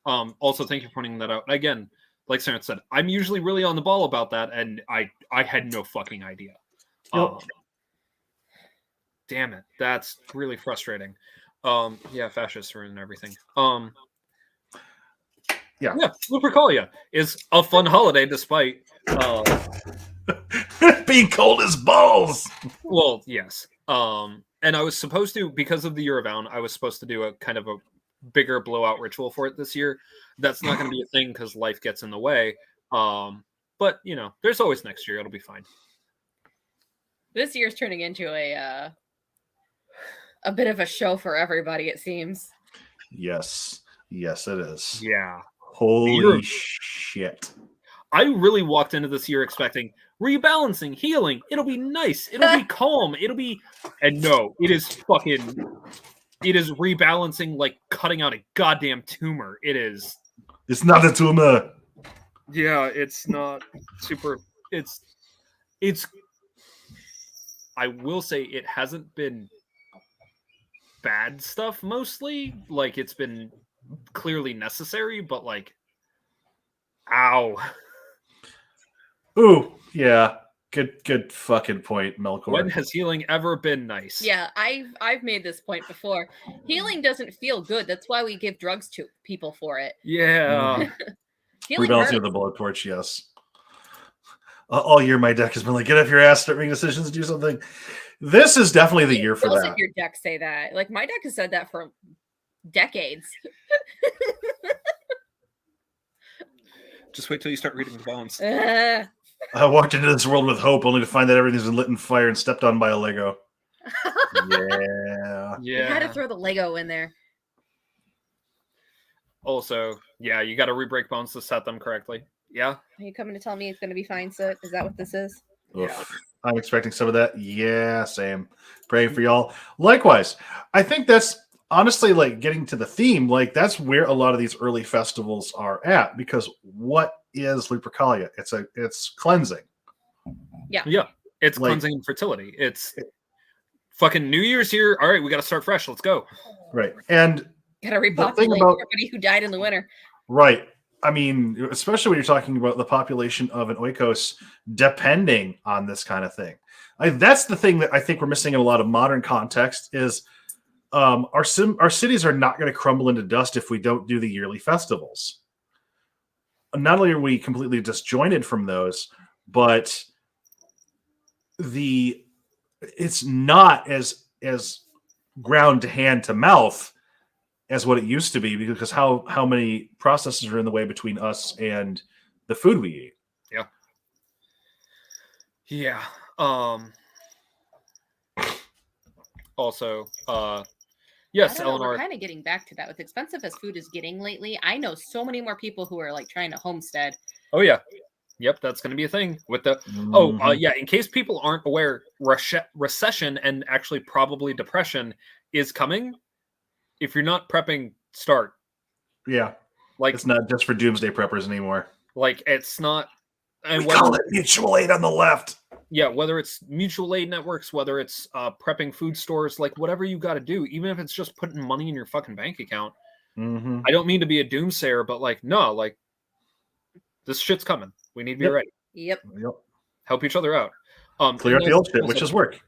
Also, thank you for pointing that out. Again, like Sarah said, I'm usually really on the ball about that, and I had no fucking idea. Yep. Damn it. That's really frustrating. Yeah, fascists ruin everything. Yeah. Yeah, Lupercalia is a fun holiday despite Being cold as balls. well, yes. And I was supposed to, because of the Year of Vown, I was supposed to do a kind of a bigger blowout ritual for it this year. That's not going to be a thing because life gets in the way. But you know, there's always next year. It'll be fine. This year's turning into a bit of a show for everybody, it seems. Yes, it is. Yeah. Holy shit. I really walked into this year expecting rebalancing, healing. It'll be nice. It'll be calm. And no, it is rebalancing like cutting out a goddamn tumor. It's not a tumor. Yeah, it's not super. It's. I will say it hasn't been bad stuff mostly. Like it's been clearly necessary, but like, ow. Ooh, yeah. Good fucking point, Melkor. When has healing ever been nice? Yeah, I've made this point before. Healing doesn't feel good. That's why we give drugs to people for it. Yeah. Healing Rebalancing hurts. of the bullet torch, yes. All year, my deck has been like, get off your ass, start making decisions, do something. This is definitely the year for Doesn't that. your deck say that? Like my deck has said that for decades. Just wait till you start reading the bones. Ugh. I walked into this world with hope, only to find that everything's been lit in fire and stepped on by a Lego. Yeah. You had to throw the Lego in there. Also, yeah, you got to re-break bones to set them correctly. Yeah. Are you coming to tell me it's going to be fine, Soot? Is that what this is? Oof. Yeah. I'm expecting some of that. Yeah, same. Praying for y'all. Likewise, I think that's honestly like getting to the theme. Like that's where a lot of these early festivals are at, because what is Lupercalia? It's cleansing. Yeah. It's Like- cleansing and fertility. It's fucking New Year's here. All right, we got to start fresh. Let's go. Right. And Gotta thing repopulate about- everybody who died in the winter. right. I mean, especially when you're talking about the population of an oikos depending on this kind of thing. That's the thing that I think we're missing in a lot of modern context is our cities are not going to crumble into dust if we don't do the yearly festivals. Not only are we completely disjointed from those, but it's not as ground to hand to mouth as what it used to be, because how many processes are in the way between us and the food we eat. Yeah. Also, yes, I don't know, we're Eleanor. kind of getting back to that. With expensive as food is getting lately, I know so many more people who are like trying to homestead. Oh yeah. Yep, that's going to be a thing with the. Mhm. Yeah. In case people aren't aware, recession and actually probably depression is coming. If you're not prepping, start. Yeah. Like It's not just for doomsday preppers anymore. it's not. And We call it mutual aid on the left. Yeah, whether it's mutual aid networks, whether it's prepping food stores, like whatever you got to do, even if it's just putting money in your fucking bank account. Mm-hmm. I don't mean to be a doomsayer, but like, no, like this shit's coming. We need to be Yep. ready. Yep. Help each other out. Clear and out the old shit, also- which is work.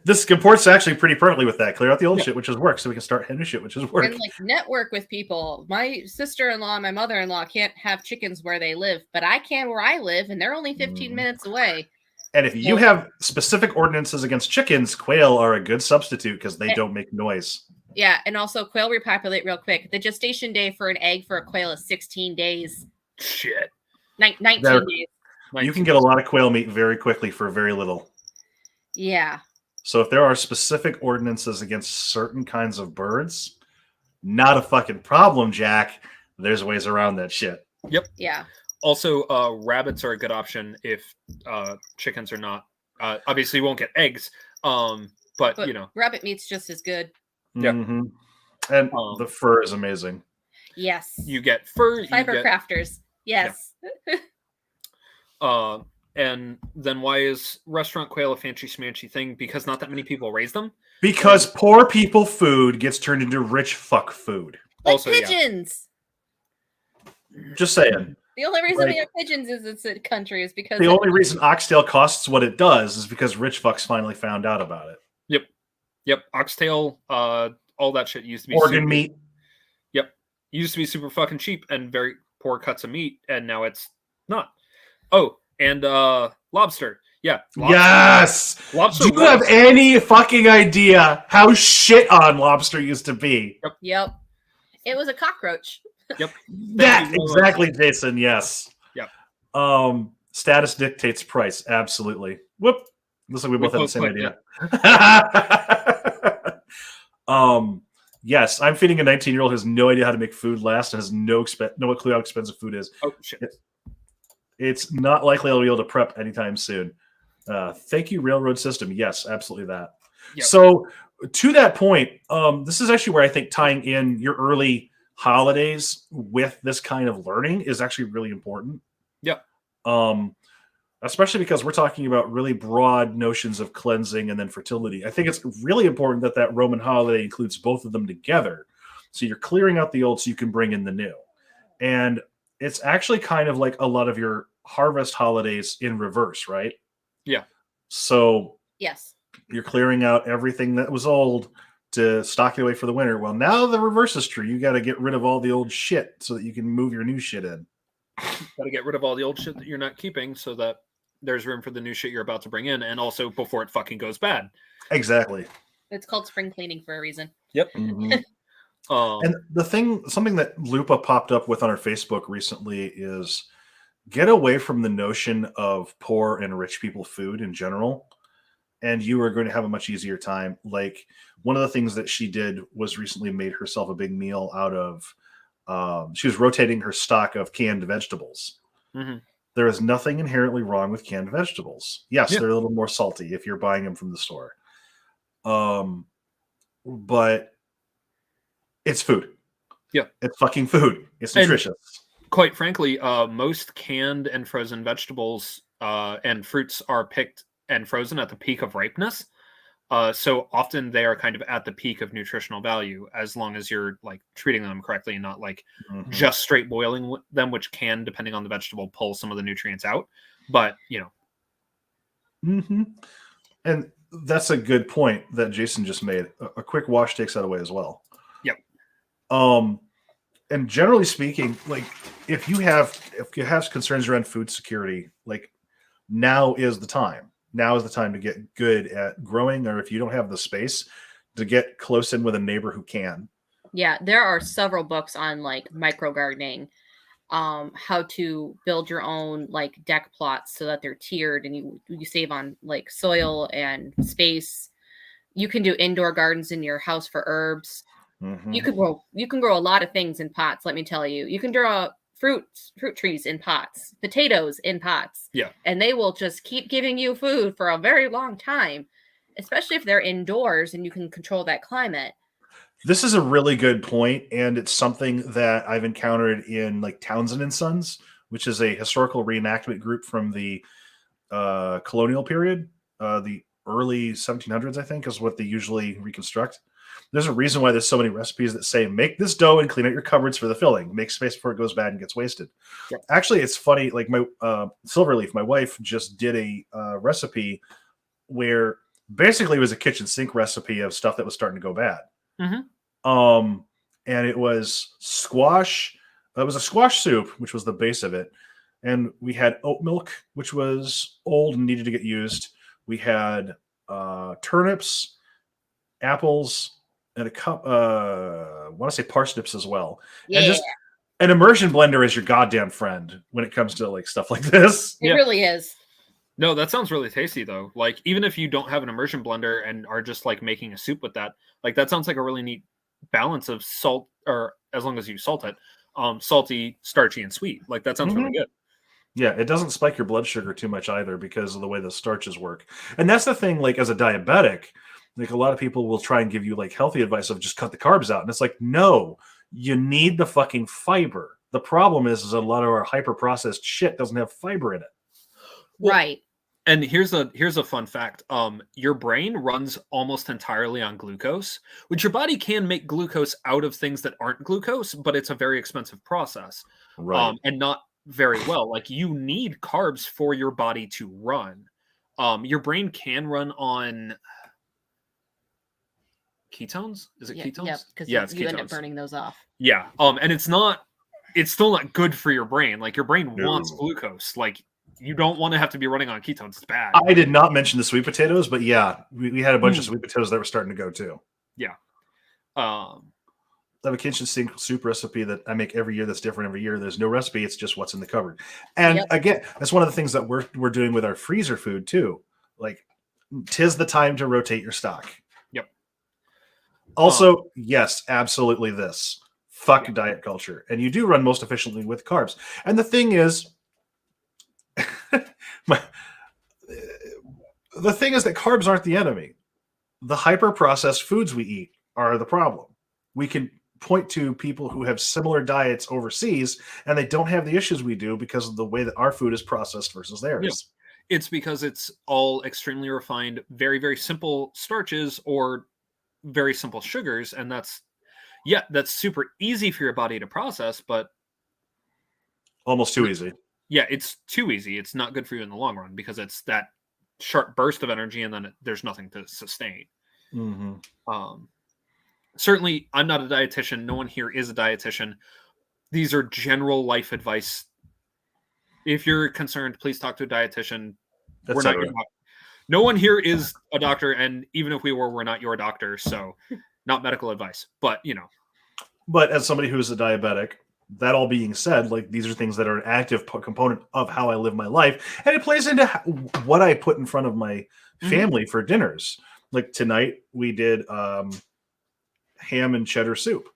This comports actually pretty perfectly with that. Clear out the old shit, which is work, so we can start new shit, which is work. And like network with people. My sister-in-law and my mother-in-law can't have chickens where they live, but I can where I live, and they're only 15 Mm. minutes away. And if you have specific ordinances against chickens, quail are a good substitute because they don't make noise. Yeah, and also quail repopulate real quick. The gestation day for an egg for a quail is 16 days. Shit. 19 There- days. You can get a lot of quail meat very quickly for very little. Yeah. So if there are specific ordinances against certain kinds of birds, not a fucking problem, Jack. There's ways around that shit. Yeah. Also, rabbits are a good option if chickens are not. Obviously, you won't get eggs. But But you know, rabbit meat's just as good. Yeah. Mhm. And the fur is amazing. Yes. you get fur. You Fiber get, crafters. Yes. and then why is restaurant quail a fancy smanchy thing? Because not that many people raise them. Because poor people food gets turned into rich fuck food. Like Also, yeah. pigeons. Just saying. The only reason Like- we have pigeons is it's a country is because The only reason oxtail costs what it does is because rich fucks finally found out about it. Yep, oxtail all that shit used to be Organ meat. Yep. It used to be super fucking cheap and very poor cuts of meat, and now it's not. Oh, and lobster. Yeah. Lobster. Yes. Lobster. Do you have any fucking idea how shit on lobster used to be? Yep. It was a cockroach. Yep. That you, exactly, Jason. Yes. Yep. Status dictates price. Absolutely. Whoop. Looks like we both have the same clicked idea. Yes, I'm feeding a 19-year-old who has no idea how to make food last and has no clue how expensive food is. Oh shit. It's not likely I'll be able to prep anytime soon. Thank you, railroad system. Yes, absolutely that. Yep. So to that point, this is actually where I think tying in your early holidays with this kind of learning is actually really important. Yep. Especially because we're talking about really broad notions of cleansing and then fertility. I think it's really important that that Roman holiday includes both of them together. So you're clearing out the old so you can bring in the new. And it's actually kind of like a lot of your harvest holidays in reverse, right? Yeah. So Yes. you're clearing out everything that was old to stock it away for the winter. Well, now the reverse is true. You got to get rid of all the old shit so that you can move your new shit in. Got to get rid of all the old shit that you're not keeping so that there's room for the new shit you're about to bring in, and also before it fucking goes bad. Exactly. It's called spring cleaning for a reason. Yep. Mm-hmm. And something that Lupa popped up with on our Facebook recently is get away from the notion of poor and rich people food in general, and you are going to have a much easier time. Like one of the things that she did was recently made herself a big meal out of, she was rotating her stock of canned vegetables. Mm-hmm. There is nothing inherently wrong with canned vegetables. Yes, Yeah. they're a little more salty if you're buying them from the store. But it's food. Yeah. It's fucking food. It's nutritious. And quite frankly, most canned and frozen vegetables and fruits are picked and frozen at the peak of ripeness. So often they are kind of at the peak of nutritional value as long as you're like treating them correctly and not like just straight boiling them, which can, depending on the vegetable, pull some of the nutrients out. But, And that's a good point that Jason just made. A quick wash takes that away as well. Yep. And generally speaking, like if you have concerns around food security, like now is the time. Now is the time to get good at growing, or if you don't have the space, to get close in with a neighbor who can. Yeah, there are several books on like micro gardening, how to build your own like deck plots so that they're tiered and you save on like soil and space. You can do indoor gardens in your house for herbs. You can grow a lot of things in pots, let me tell you. You can grow fruit trees in pots, potatoes in pots. Yeah. And they will just keep giving you food for a very long time, especially if they're indoors and you can control that climate. This is a really good point, and it's something that I've encountered in like Townsend and Sons, which is a historical reenactment group from the colonial period, the early 1700s, I think, is what they usually reconstruct. There's a reason why there's so many recipes that say make this dough and clean out your cupboards for the filling. Make space before it goes bad and gets wasted. Yep. Actually, it's funny. Like my Silverleaf, my wife just did a recipe where basically it was a kitchen sink recipe of stuff that was starting to go bad. And it was squash. It was a squash soup, which was the base of it. And we had oat milk, which was old and needed to get used. We had turnips, apples, and a cup, I want to say parsnips as well. Yeah. And just an immersion blender is your goddamn friend when it comes to like stuff like this. It really is. No, that sounds really tasty though. Like even if you don't have an immersion blender and are just like making a soup with that, like that sounds like a really neat balance of salt, or as long as you salt it, salty, starchy, and sweet. Like that sounds really good. Yeah, it doesn't spike your blood sugar too much either because of the way the starches work. And that's the thing, like as a diabetic, like a lot of people will try and give you like healthy advice of just cut the carbs out. And it's like, no, you need the fucking fiber. The problem is a lot of our hyper processed shit doesn't have fiber in it. Right. And here's a fun fact. Your brain runs almost entirely on glucose, which your body can make glucose out of things that aren't glucose, but it's a very expensive process. Right. And not very well. Like you need carbs for your body to run. Your brain can run on ketones. Is it Yeah, ketones? yeah, because Yeah, it's you end up ketones. burning those off. Yeah. And it's still not good for your brain. Like your brain wants No. glucose. Like you don't want to have to be running on ketones. It's bad. I did not mention the sweet potatoes, but yeah, we had a bunch of Mm. sweet potatoes that were starting to go too. Um, I have a kitchen sink soup recipe that I make every year that's different every year. There's no recipe, it's just what's in the cupboard. And Yep. again, that's one of the things that we're doing with our freezer food too. Like, 'tis the time to rotate your stock. Yep. Also, yes, absolutely this. Fuck Yeah. diet culture. And you do run most efficiently with carbs. And the thing is, the thing is that carbs aren't the enemy. The hyper processed foods we eat are the problem. We can point to people who have similar diets overseas and they don't have the issues we do because of the way that our food is processed versus theirs. it's because it's all extremely refined, very, very simple starches or very simple sugars. And that's super easy for your body to process, but Almost too easy. yeah, it's too easy. It's not good for you in the long run because it's that sharp burst of energy and then there's nothing to sustain. Certainly, I'm not a dietitian. No one here is a dietitian. These are general life advice. If you're concerned, please talk to a dietitian. We're not your doc- No one here is a doctor, and even if we were, we're not your doctor. So, not medical advice. But But as somebody who is a diabetic, that all being said, like these are things that are an active component of how I live my life, and it plays into what I put in front of my family for dinners. Like tonight, we did ham and cheddar soup,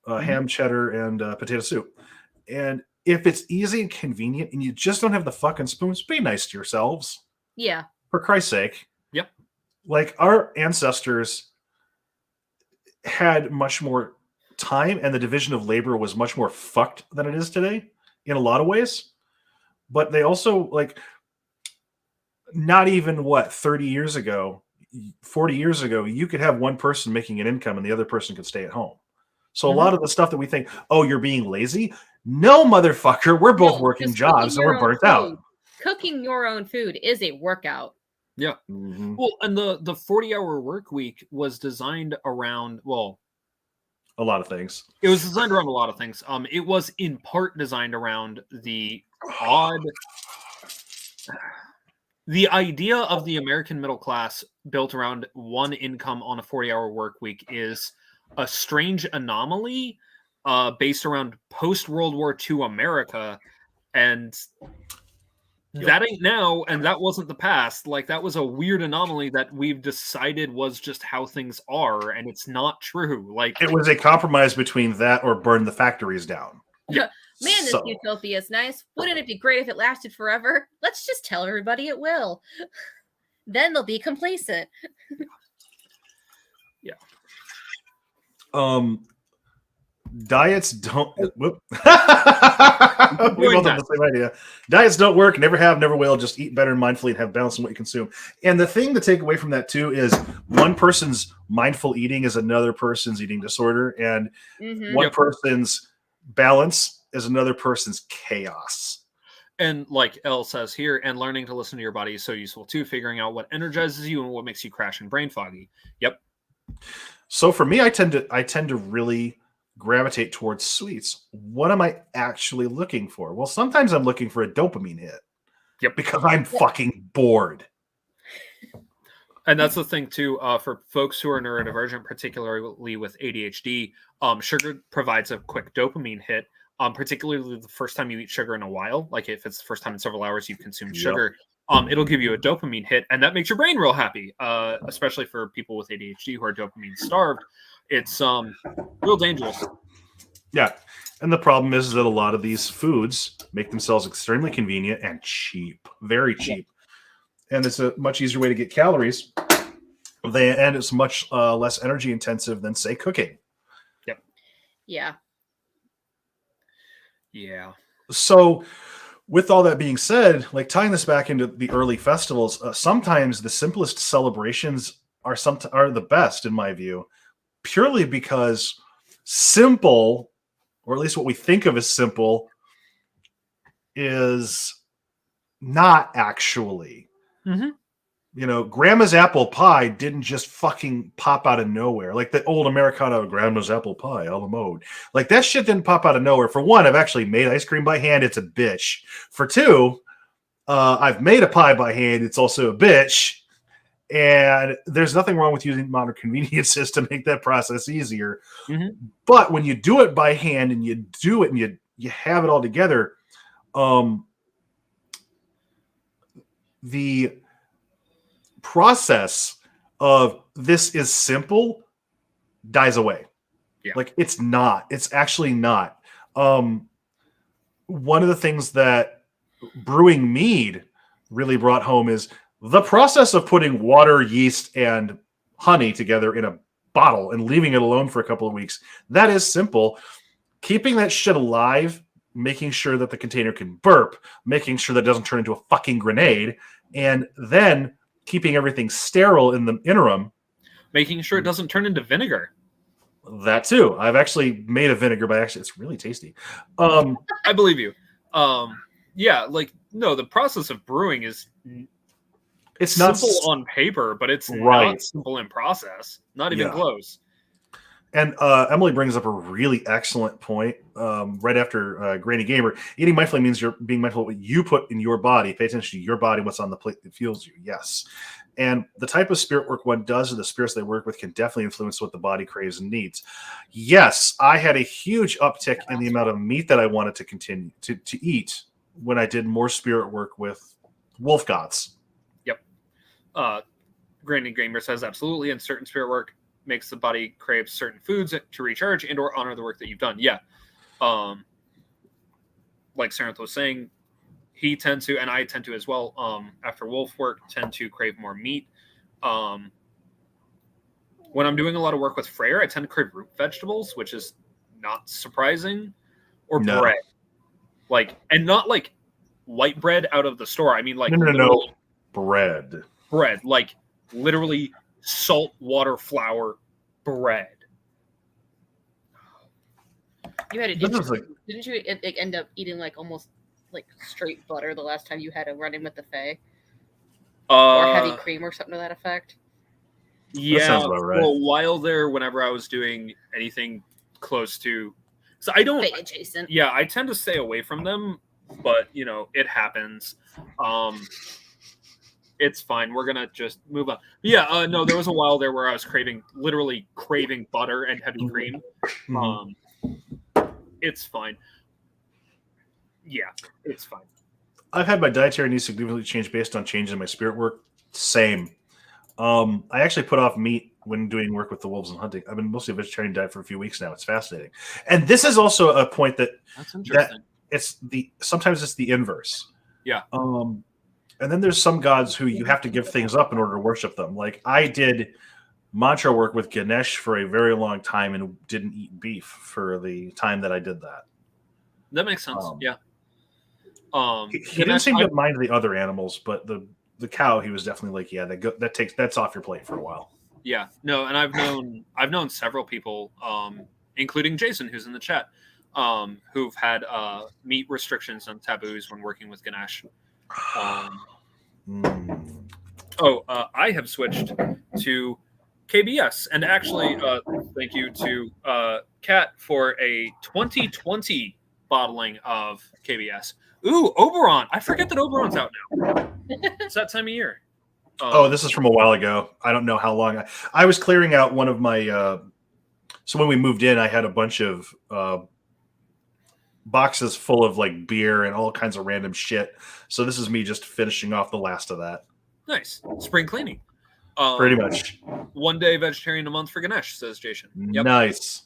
ham, cheddar, and potato soup. And if it's easy and convenient, and you just don't have the fucking spoons, be nice to yourselves, Yeah. for Christ's sake. Yep. Like our ancestors had much more time and the division of labor was much more fucked than it is today in a lot of ways. But they also, like, not even 30 years ago, 40 years ago, you could have one person making an income and the other person could stay at home. So a lot of the stuff that we think, oh, you're being lazy. No, motherfucker, we're both No, working just jobs and cooking we're your own burnt out. food. Cooking your own food is a workout. yeah. Mhm. Well, and the 40-hour work week was designed around, well, A lot of things. it was designed around a lot of things. It was in part designed around the idea of the American middle class built around one income on a 40-hour work week is a strange anomaly based around post-World War II America. And that ain't now, and that wasn't the past. Like, that was a weird anomaly that we've decided was just how things are, and it's not true. Like, It was a compromise between that or burn the factories down. Yeah. Man, this So- utopia is nice. Wouldn't it be great if it lasted forever? Let's just tell everybody it will. Then they'll be complacent. Diets don't. Whoop. We both have the same idea. Diets don't work. Never have. Never will. Just eat better mindfully and have balance in what you consume. And the thing to take away from that too is one person's mindful eating is another person's eating disorder, and Mhm. one Yep. person's balance is another person's chaos. and like Elle says here, and learning to listen to your body is so useful too, figuring out what energizes you and what makes you crash and brain foggy. Yep. So for me, I tend to really gravitate towards sweets. What am I actually looking for? Well, sometimes I'm looking for a dopamine hit. Yep. Because I'm fucking bored. And that's the thing too, for folks who are neurodivergent, particularly with ADHD, sugar provides a quick dopamine hit. Particularly the first time you eat sugar in a while, like if it's the first time in several hours you consume Yep. sugar, it'll give you a dopamine hit, and that makes your brain real happy. Especially for people with ADHD who are dopamine starved, it's real dangerous. Yeah. And the problem is that a lot of these foods make themselves extremely convenient and cheap, very cheap. And it's a much easier way to get calories. And it's much less energy intensive than, say, cooking. Yeah. Yeah. So, with all that being said, like tying this back into the early festivals, sometimes the simplest celebrations are the best, in my view, purely because simple, or at least what we think of as simple, is not actually. Mhm. You know, grandma's apple pie didn't just fucking pop out of nowhere. Like the old Americano, grandma's apple pie, a la mode. Like that shit didn't pop out of nowhere. For one, I've actually made ice cream by hand. It's a bitch. For two, I've made a pie by hand. It's also a bitch. And there's nothing wrong with using modern conveniences to make that process easier. Mhm. But when you do it by hand and you do it and you have it all together, the process of this is simple dies away. Yeah. Like it's not. It's actually not. One of the things that brewing mead really brought home is the process of putting water, yeast, and honey together in a bottle and leaving it alone for a couple of weeks. That is simple. Keeping that shit alive, making sure that the container can burp, making sure that it doesn't turn into a fucking grenade, and then keeping everything sterile in the interim. Making sure it doesn't turn into vinegar. That too. I've actually made a vinegar by accident. It's really tasty. I believe you. Yeah, like no, the process of brewing is It's not simple on paper, but it's Right. not simple in process. Not even Yeah. close. And Emily brings up a really excellent point right after Granny Gamer. Eating mindfully means you're being mindful of what you put in your body. Pay attention to your body, what's on the plate that fuels you. Yes. And the type of spirit work one does or the spirits they work with can definitely influence what the body craves and needs. Yes, I had a huge uptick in the amount of meat that I wanted to continue to eat when I did more spirit work with wolf gods. Granny Gamer says absolutely, and certain spirit work makes the body crave certain foods to recharge and or honor the work that you've done. Yeah. Like Saranth was saying, he tends to, and I tend to as well, after wolf work, tend to crave more meat. When I'm doing a lot of work with Freyr, I tend to crave root vegetables, which is not surprising, or No. bread. Like, and not like white bread out of the store. I mean, like, No. literal Bread. bread, like literally salt water flour bread. You had This is like, didn't you end up eating like almost like straight butter the last time you had a run in with the Fae, or heavy cream or something to that effect? Yeah, sounds about right. for a while there, whenever I was doing anything close to, so I don't. Fae adjacent. Yeah, I tend to stay away from them, but you know it happens. It's fine. We're gonna just move on. Yeah, no, there was a while there where I was literally craving butter and heavy cream. Mhm. It's fine. Yeah, it's fine. I've had my dietary needs significantly change based on changes in my spirit work. Same. I actually put off meat when doing work with the wolves and hunting. I've been mostly a vegetarian diet for a few weeks now. It's fascinating. And this is also a point that That's interesting. sometimes it's the inverse. Yeah. And then there's some gods who you have to give things up in order to worship them. Like I did mantra work with Ganesh for a very long time and didn't eat beef for the time that I did that. That makes sense. Yeah. He didn't seem to mind the other animals, but the cow, he was definitely like, yeah, that's off your plate for a while. Yeah, no, and I've known several people, including Jason, who's in the chat, who've had meat restrictions and taboos when working with Ganesh. I have switched to KBS, and actually, thank you to Kat for a 2020 bottling of KBS. Ooh, Oberon! I forget that Oberon's out now. It's that time of year. This is from a while ago. I don't know how long. I was clearing out one of my. So when we moved in, I had a bunch of boxes full of like beer and all kinds of random shit. So this is me just finishing off the last of that. Nice spring cleaning. Pretty much. One day vegetarian a month for Ganesh, says Jason. Yep. Nice.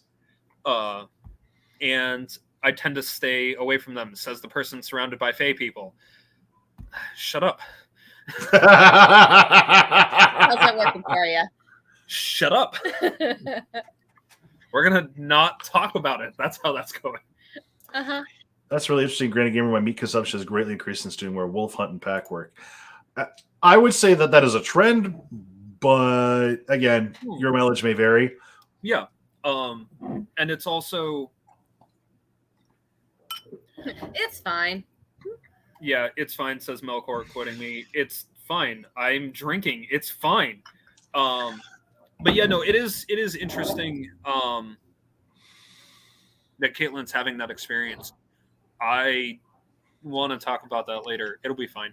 And I tend to stay away from them, says the person surrounded by Fae people. Shut up. How's that working for you? Shut up. We're gonna not talk about it. That's how that's going. Uh-huh. That's really interesting. Granny Gamer, my meat consumption has greatly increased since doing more wolf hunt and pack work. I would say that is a trend, but again, your mileage may vary. Yeah. And it's also It's fine. Yeah, it's fine, says Melkor, quoting me. It's fine. I'm drinking. It's fine. But yeah, no, it is interesting that Caitlin's having that experience. I want to talk about that later. It'll be fine.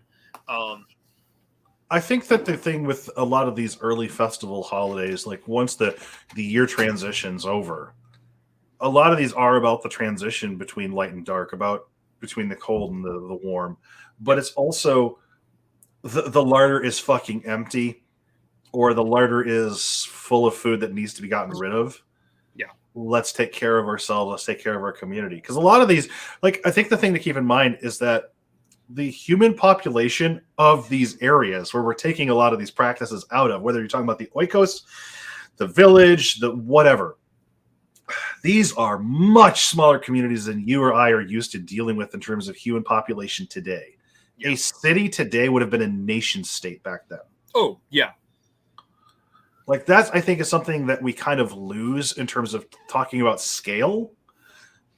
I think that the thing with a lot of these early festival holidays, like once the year transitions over, a lot of these are about the transition between light and dark, about between the cold and the warm. But it's also the larder is fucking empty, or the larder is full of food that needs to be gotten rid of. Yeah. Let's take care of ourselves. Let's take care of our community. Because a lot of these, like, I think the thing to keep in mind is that the human population of these areas where we're taking a lot of these practices out of, whether you're talking about the oikos, the village, the whatever, these are much smaller communities than you or I are used to dealing with in terms of human population today. Yeah. A city today would have been a nation state back then. Oh, yeah. Like that's, I think, is something that we kind of lose in terms of talking about scale.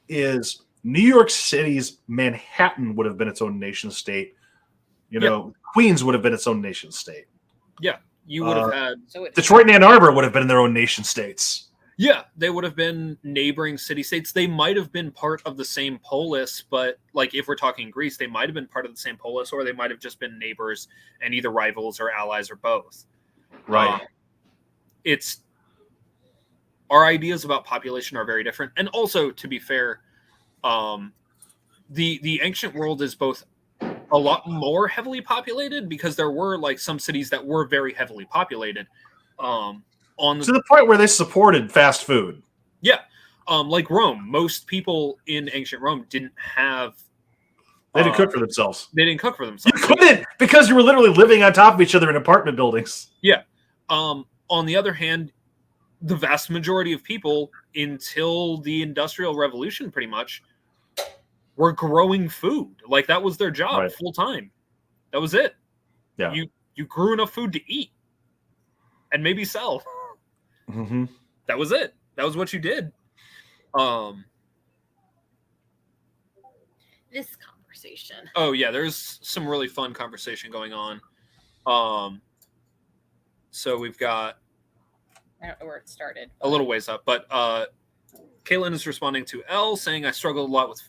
Is New York City's Manhattan would have been its own nation state. You know, Queens would have been its own nation state. Yeah. You would have had... Detroit and Ann Arbor would have been their own nation states. Yeah, they would have been neighboring city-states. They might have been part of the same polis, but like if we're talking Greece, they might have been part of the same polis, or they might have just been neighbors and either rivals or allies or both. Right. It's our ideas about population are very different, and also to be fair, the ancient world is both a lot more heavily populated because there were like some cities that were very heavily populated. To the point where they supported fast food. Yeah. Like Rome, most people in ancient Rome didn't have... They didn't cook for themselves. They didn't cook for themselves. You couldn't, because you were literally living on top of each other in apartment buildings. Yeah. On the other hand, the vast majority of people, until the Industrial Revolution pretty much, were growing food. Like that was their job full time. That was it. Yeah. You grew enough food to eat and maybe sell. Mm-hmm. That was it. That was what you did. This conversation. Oh yeah, there's some really fun conversation going on. So we've got I don't know where it started. a little ways up, but Caitlin is responding to L, saying, I struggled a lot with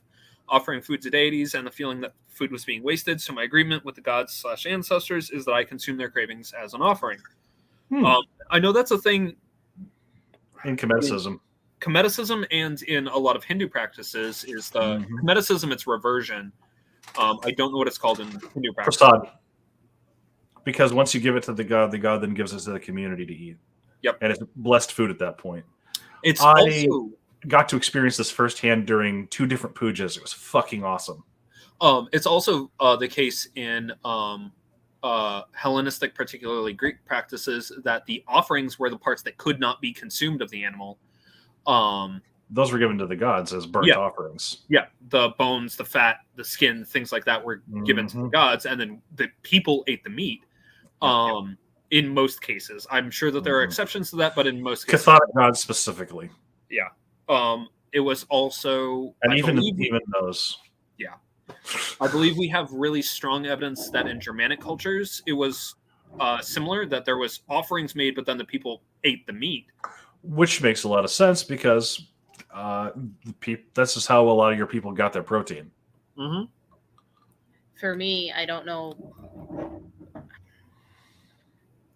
offering food to deities and the feeling that food was being wasted. So my agreement with the gods/ancestors is that I consume their cravings as an offering. I know that's a thing in Cometicism. Cometicism and in a lot of Hindu practices is the Cometicism, it's reversion. I don't know what it's called in Hindu practice. Prasad. Because once you give it to the god then gives it to the community to eat. Yep. And it's blessed food at that point. It's I also got to experience this firsthand during 2 different pujas. It was fucking awesome. It's also the case in Hellenistic, particularly Greek practices, that the offerings were the parts that could not be consumed of the animal. Those were given to the gods as burnt offerings. Yeah, the bones, the fat, the skin, things like that were given to the gods, and then the people ate the meat. In most cases, I'm sure that there are exceptions to that, but in most cases, Catholic gods specifically. Yeah. It was also, and even those. Yeah. I believe we have really strong evidence that in Germanic cultures, it was similar, that there was offerings made, but then the people ate the meat. Which makes a lot of sense because this is how a lot of your people got their protein. Mm-hmm. For me, I don't know.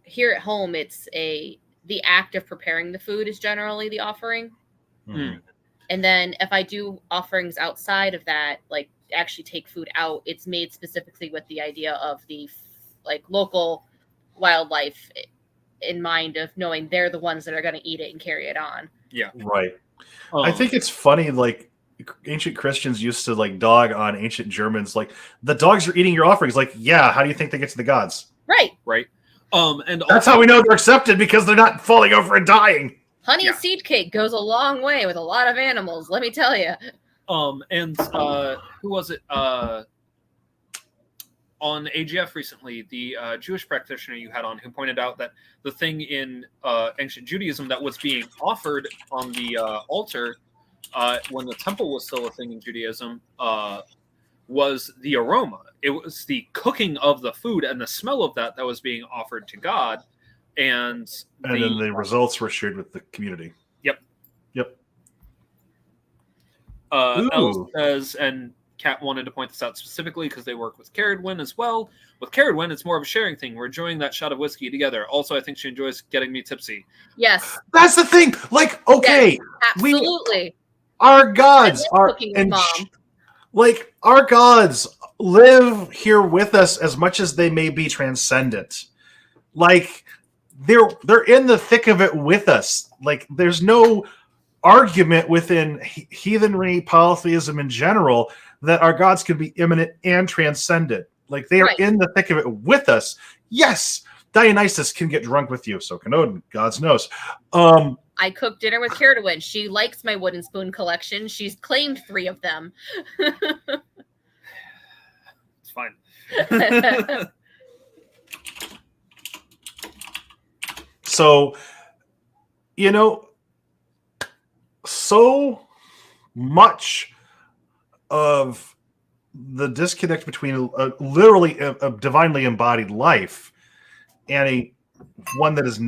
Here at home, it's the act of preparing the food is generally the offering. Mm-hmm. And then if I do offerings outside of that, like actually take food out, it's made specifically with the idea of the like local wildlife in mind, of knowing they're the ones that are going to eat it and carry it on. Yeah. Right. I think it's funny, like ancient Christians used to like dog on ancient Germans, like the dogs are eating your offerings. Like, yeah, how do you think they get to the gods? Right. Right. And that's how we know they're accepted, because they're not falling over and dying. Honey seed cake goes a long way with a lot of animals, let me tell you. And who was it? On AGF recently, the Jewish practitioner you had on, who pointed out that the thing in ancient Judaism that was being offered on the altar when the temple was still a thing in Judaism was the aroma. It was the cooking of the food and the smell of that was being offered to God. And then the results were shared with the community. Yep. Yep. Elle says, and Kat wanted to point this out specifically because they work with Caradwyn as well. With Caradwyn, it's more of a sharing thing. We're enjoying that shot of whiskey together. Also, I think she enjoys getting me tipsy. Yes. That's the thing. Like, okay, Absolutely. Our gods are, and like, our gods live here with us as much as they may be transcendent. Like, they're in the thick of it with us. Like, there's no argument within heathenry, polytheism in general, that our gods can be immanent and transcendent. Like, they are in the thick of it with us. Yes, Dionysus can get drunk with you, so can Odin, God's knows. I cooked dinner with Caradwyn. She likes my wooden spoon collection. She's claimed 3 of them. It's fine. So, so much of the disconnect between literally a divinely embodied life and one that is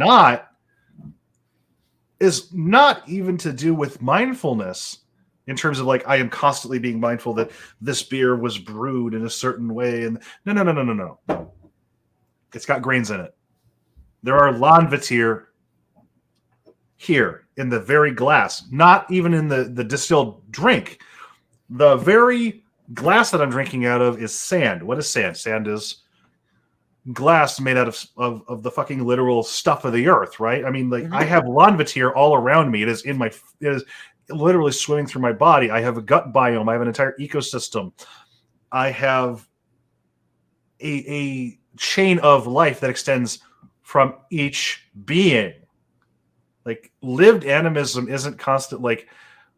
not even to do with mindfulness, in terms of like, I am constantly being mindful that this beer was brewed in a certain way. And no. It's got grains in it. There are Lanvatir here in the very glass, not even in the distilled drink. The very glass that I'm drinking out of is sand. What is sand? Sand is glass made out of the fucking literal stuff of the earth, right? I mean, like, I have Lanvatir all around me. It is literally swimming through my body. I have a gut biome. I have an entire ecosystem. I have a chain of life that extends from each being. Like, lived animism isn't constant, like,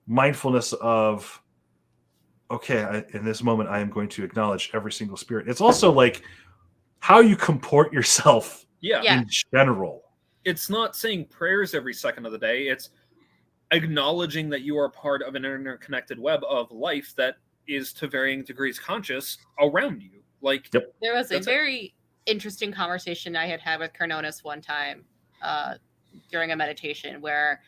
mindfulness of, okay, in this moment I am going to acknowledge every single spirit. It's also like how you comport yourself in general. It's not saying prayers every second of the day. It's acknowledging that you are part of an interconnected web of life that is to varying degrees conscious around you. Like, there was a very interesting conversation I had with Carnonis one time during a meditation, where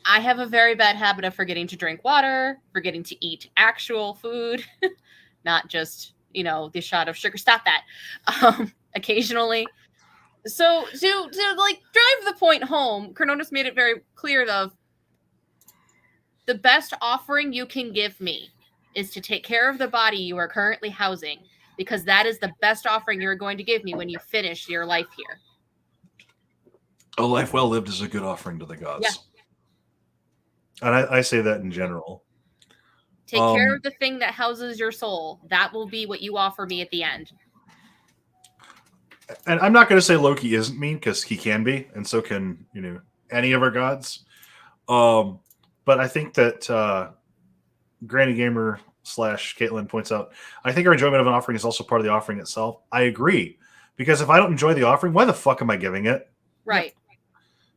I have a very bad habit of forgetting to drink water, forgetting to eat actual food, not just, the shot of sugar. Stop that. Occasionally. So to like drive the point home, Carnonis made it very clear of the best offering you can give me is to take care of the body you are currently housing, because that is the best offering you're going to give me when you finish your life here. A life well lived is a good offering to the gods. Yeah. And I say that in general. Take care of the thing that houses your soul. That will be what you offer me at the end. And I'm not going to say Loki isn't mean, because he can be, and so can, any of our gods. But I think that Granny Gamer / Caitlin points out, I think our enjoyment of an offering is also part of the offering itself. I agree. Because if I don't enjoy the offering, why the fuck am I giving it? Right.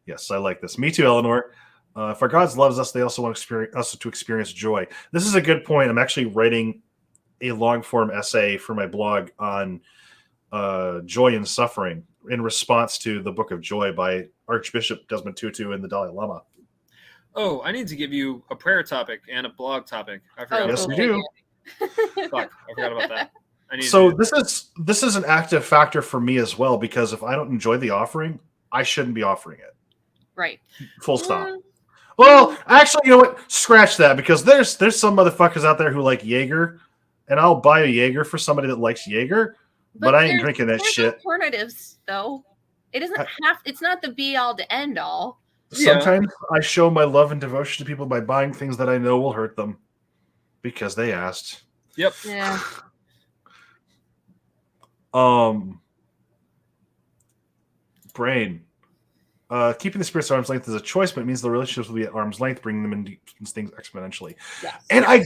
Yes, I like this. Me too, Eleanor. If our gods loves us, they also want us to experience joy. This is a good point. I'm actually writing a long-form essay for my blog on joy and suffering in response to the Book of Joy by Archbishop Desmond Tutu and the Dalai Lama. Oh, I need to give you a prayer topic and a blog topic. I forgot. Yes, we do. Fuck, I forgot about that. This is an active factor for me as well, because if I don't enjoy the offering, I shouldn't be offering it. Right. Full stop. Well, actually, you know what? Scratch that, because there's some motherfuckers out there who like Jaeger, and I'll buy a Jaeger for somebody that likes Jaeger, but I ain't drinking that shit. Alternatives, though. It doesn't have. It's not the be all to end all. Sometimes I show my love and devotion to people by buying things that I know will hurt them because they asked. Yep. Yeah. Brain. Keeping the spirits at arm's length is a choice, but it means the relationships will be at arm's length, bringing them into things exponentially. Yes. And I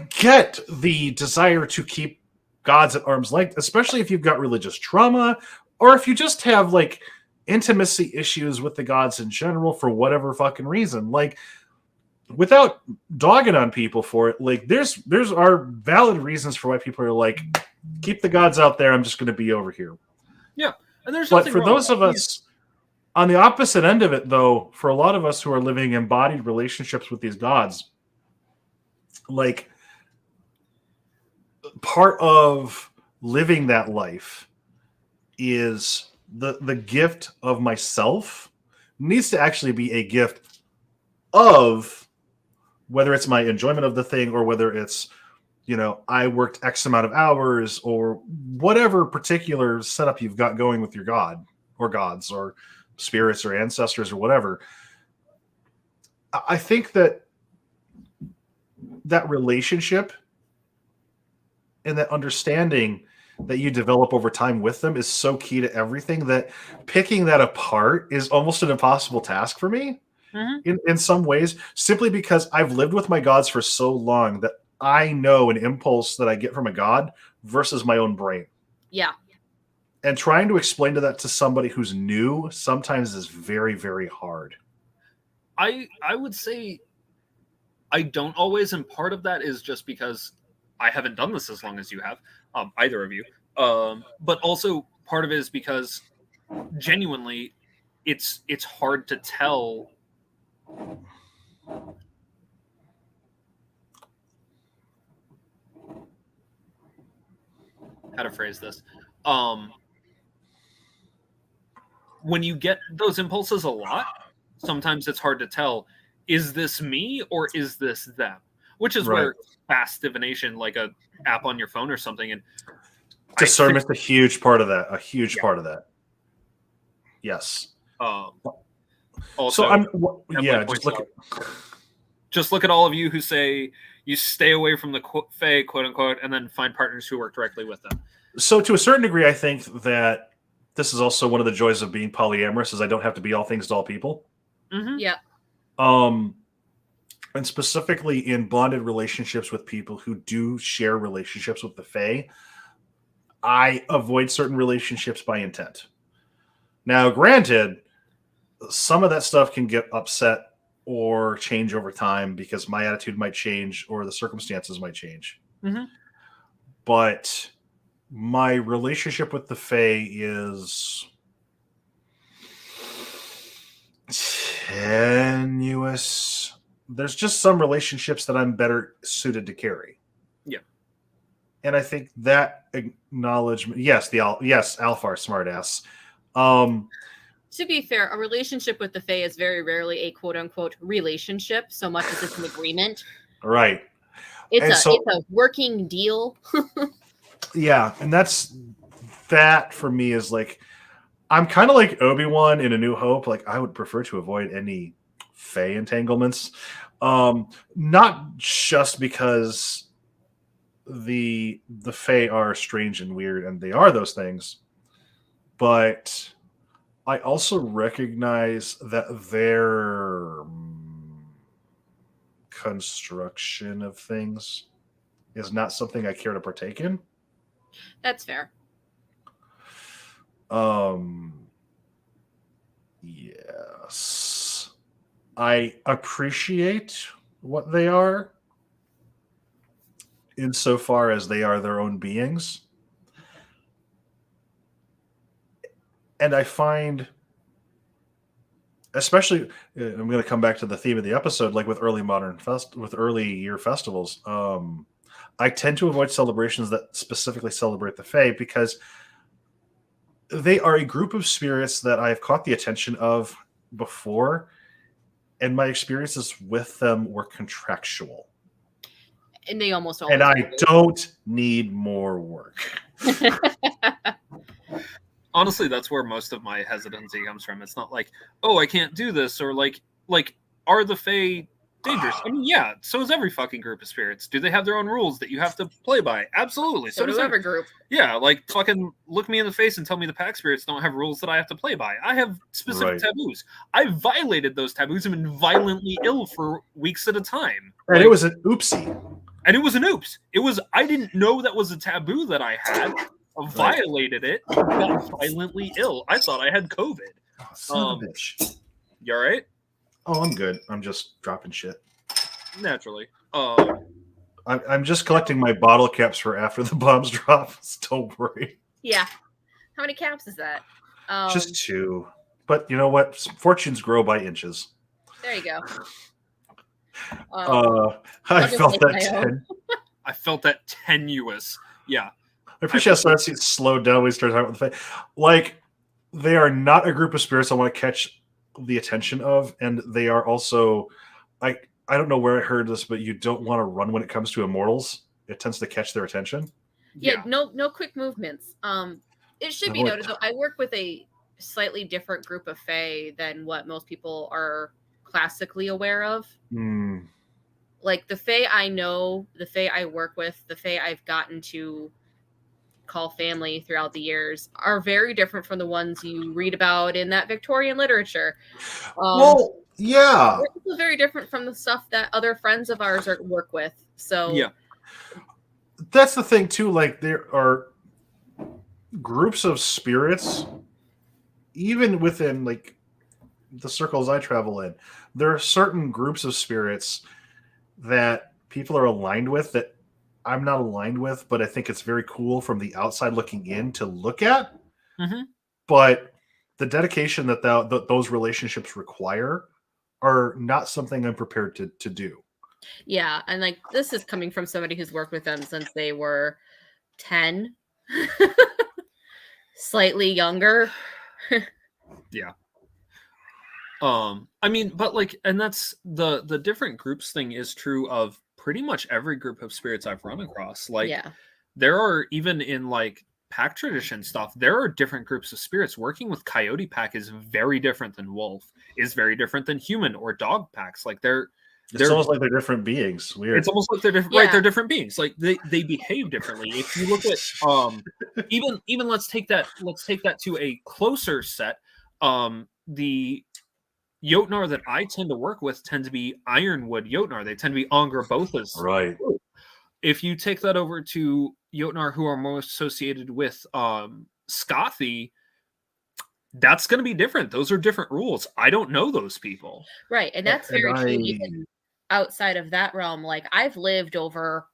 get the desire to keep gods at arm's length, especially if you've got religious trauma, or if you just have like intimacy issues with the gods in general for whatever fucking reason. Like, without dogging on people for it, like there's are valid reasons for why people are like, keep the gods out there. I'm just going to be over here. And there's But nothing for wrong with those of that. us on the opposite end of it, though, for a lot of us who are living embodied relationships with these gods, like part of living that life is the gift of myself needs to actually be a gift of whether it's my enjoyment of the thing or whether it's, you know, I worked X amount of hours or whatever particular setup you've got going with your god or gods or spirits or ancestors or whatever. I think that relationship and that understanding that you develop over time with them is so key to everything that picking that apart is almost an impossible task for me in some ways, simply because I've lived with my gods for so long that I know an impulse that I get from a god versus my own brain. Yeah. And trying to explain that to somebody who's new sometimes is very, very hard. I would say I don't always, and part of that is just because I haven't done this as long as you have, either of you. But also part of it is because genuinely, it's hard to tell. How to phrase this? When you get those impulses a lot, sometimes it's hard to tell, is this me or is this them? Which is where fast divination, like a app on your phone or something, and discernment's a huge part of that. A huge part of that. Yes. Also, just look at all of you who say you stay away from the Fae, quote unquote, and then find partners who work directly with them. So to a certain degree, I think that this is also one of the joys of being polyamorous is I don't have to be all things to all people. Mm-hmm. Yeah. And specifically in bonded relationships with people who do share relationships with the Fae, I avoid certain relationships by intent. Now, granted, some of that stuff can get upset or change over time because my attitude might change or the circumstances might change. Mm-hmm. But my relationship with the Fae is tenuous. There's just some relationships that I'm better suited to carry. Yeah. And I think that acknowledgement, yes, Alfar, smartass. To be fair, a relationship with the Fae is very rarely a quote unquote relationship, so much as it's an agreement. Right. It's a working deal. Yeah, and that for me is like, I'm kind of like Obi-Wan in A New Hope. Like, I would prefer to avoid any Fae entanglements. Not just because the Fae are strange and weird, and they are those things, but I also recognize that their construction of things is not something I care to partake in. That's fair. Yes. I appreciate what they are insofar as they are their own beings. And I find, especially, I'm going to come back to the theme of the episode, like with early year festivals, I tend to avoid celebrations that specifically celebrate the Fae because they are a group of spirits that I've caught the attention of before, and my experiences with them were contractual. And they almost always. And I don't need more work. Honestly, that's where most of my hesitancy comes from. It's not like, oh, I can't do this, or like, are the Fae dangerous? I mean, yeah, so is every fucking group of spirits. Do they have their own rules that you have to play by? Absolutely. So does every group. Yeah, like fucking look me in the face and tell me the pack spirits don't have rules that I have to play by. I have specific taboos. I violated those taboos and been violently ill for weeks at a time. And it was an oopsie. And it was an oops. I didn't know that was a taboo that I had. I violated it, got violently ill. I thought I had COVID. Oh, son of a bitch. You all right? Oh, I'm good. I'm just dropping shit. naturally. I'm just collecting my bottle caps for after the bombs drop. Don't worry. Yeah. How many caps is that? Just 2. But you know what? Fortunes grow by inches. There you go. I I'll just felt make that my own. I felt that tenuous. Yeah. I appreciate how starts to slow down when we start talking about the faith. Like, they are not a group of spirits I want to catch the attention of, and they are also, I don't know where I heard this, but you don't want to run when it comes to immortals. It tends to catch their attention. Yeah, no quick movements. It should be noted though, I work with a slightly different group of fae than what most people are classically aware of. Like the fae I know, the fae I work with, the fae I've gotten to call family throughout the years are very different from the ones you read about in that Victorian literature. Well, yeah, they're also very different from the stuff that other friends of ours work with. So yeah, that's the thing too. Like, there are groups of spirits, even within like the circles I travel in. There are certain groups of spirits that people are aligned with that I'm not aligned with, but I think it's very cool from the outside looking in to look at. Mm-hmm. But the dedication that those relationships require are not something I'm prepared to do. Yeah, and like this is coming from somebody who's worked with them since they were 10. Slightly younger. Yeah. I mean, but like, and that's the different groups thing is true of pretty much every group of spirits I've run across. Like, yeah. There are, even in like pack tradition stuff, there are different groups of spirits. Working with coyote pack is very different than wolf, is very different than human or dog packs. Like it's almost like they're different beings. Weird. It's almost like they're different. Yeah. Right, they're different beings. Like they behave differently. If you look at even let's take that to a closer set. The Jotnar that I tend to work with tend to be Ironwood Jotnar. They tend to be Angrabothas. Right. If you take that over to Jotnar who are more associated with Scothy, that's going to be different. Those are different rules. I don't know those people. Right, and that's very true. Outside of that realm, like I've lived over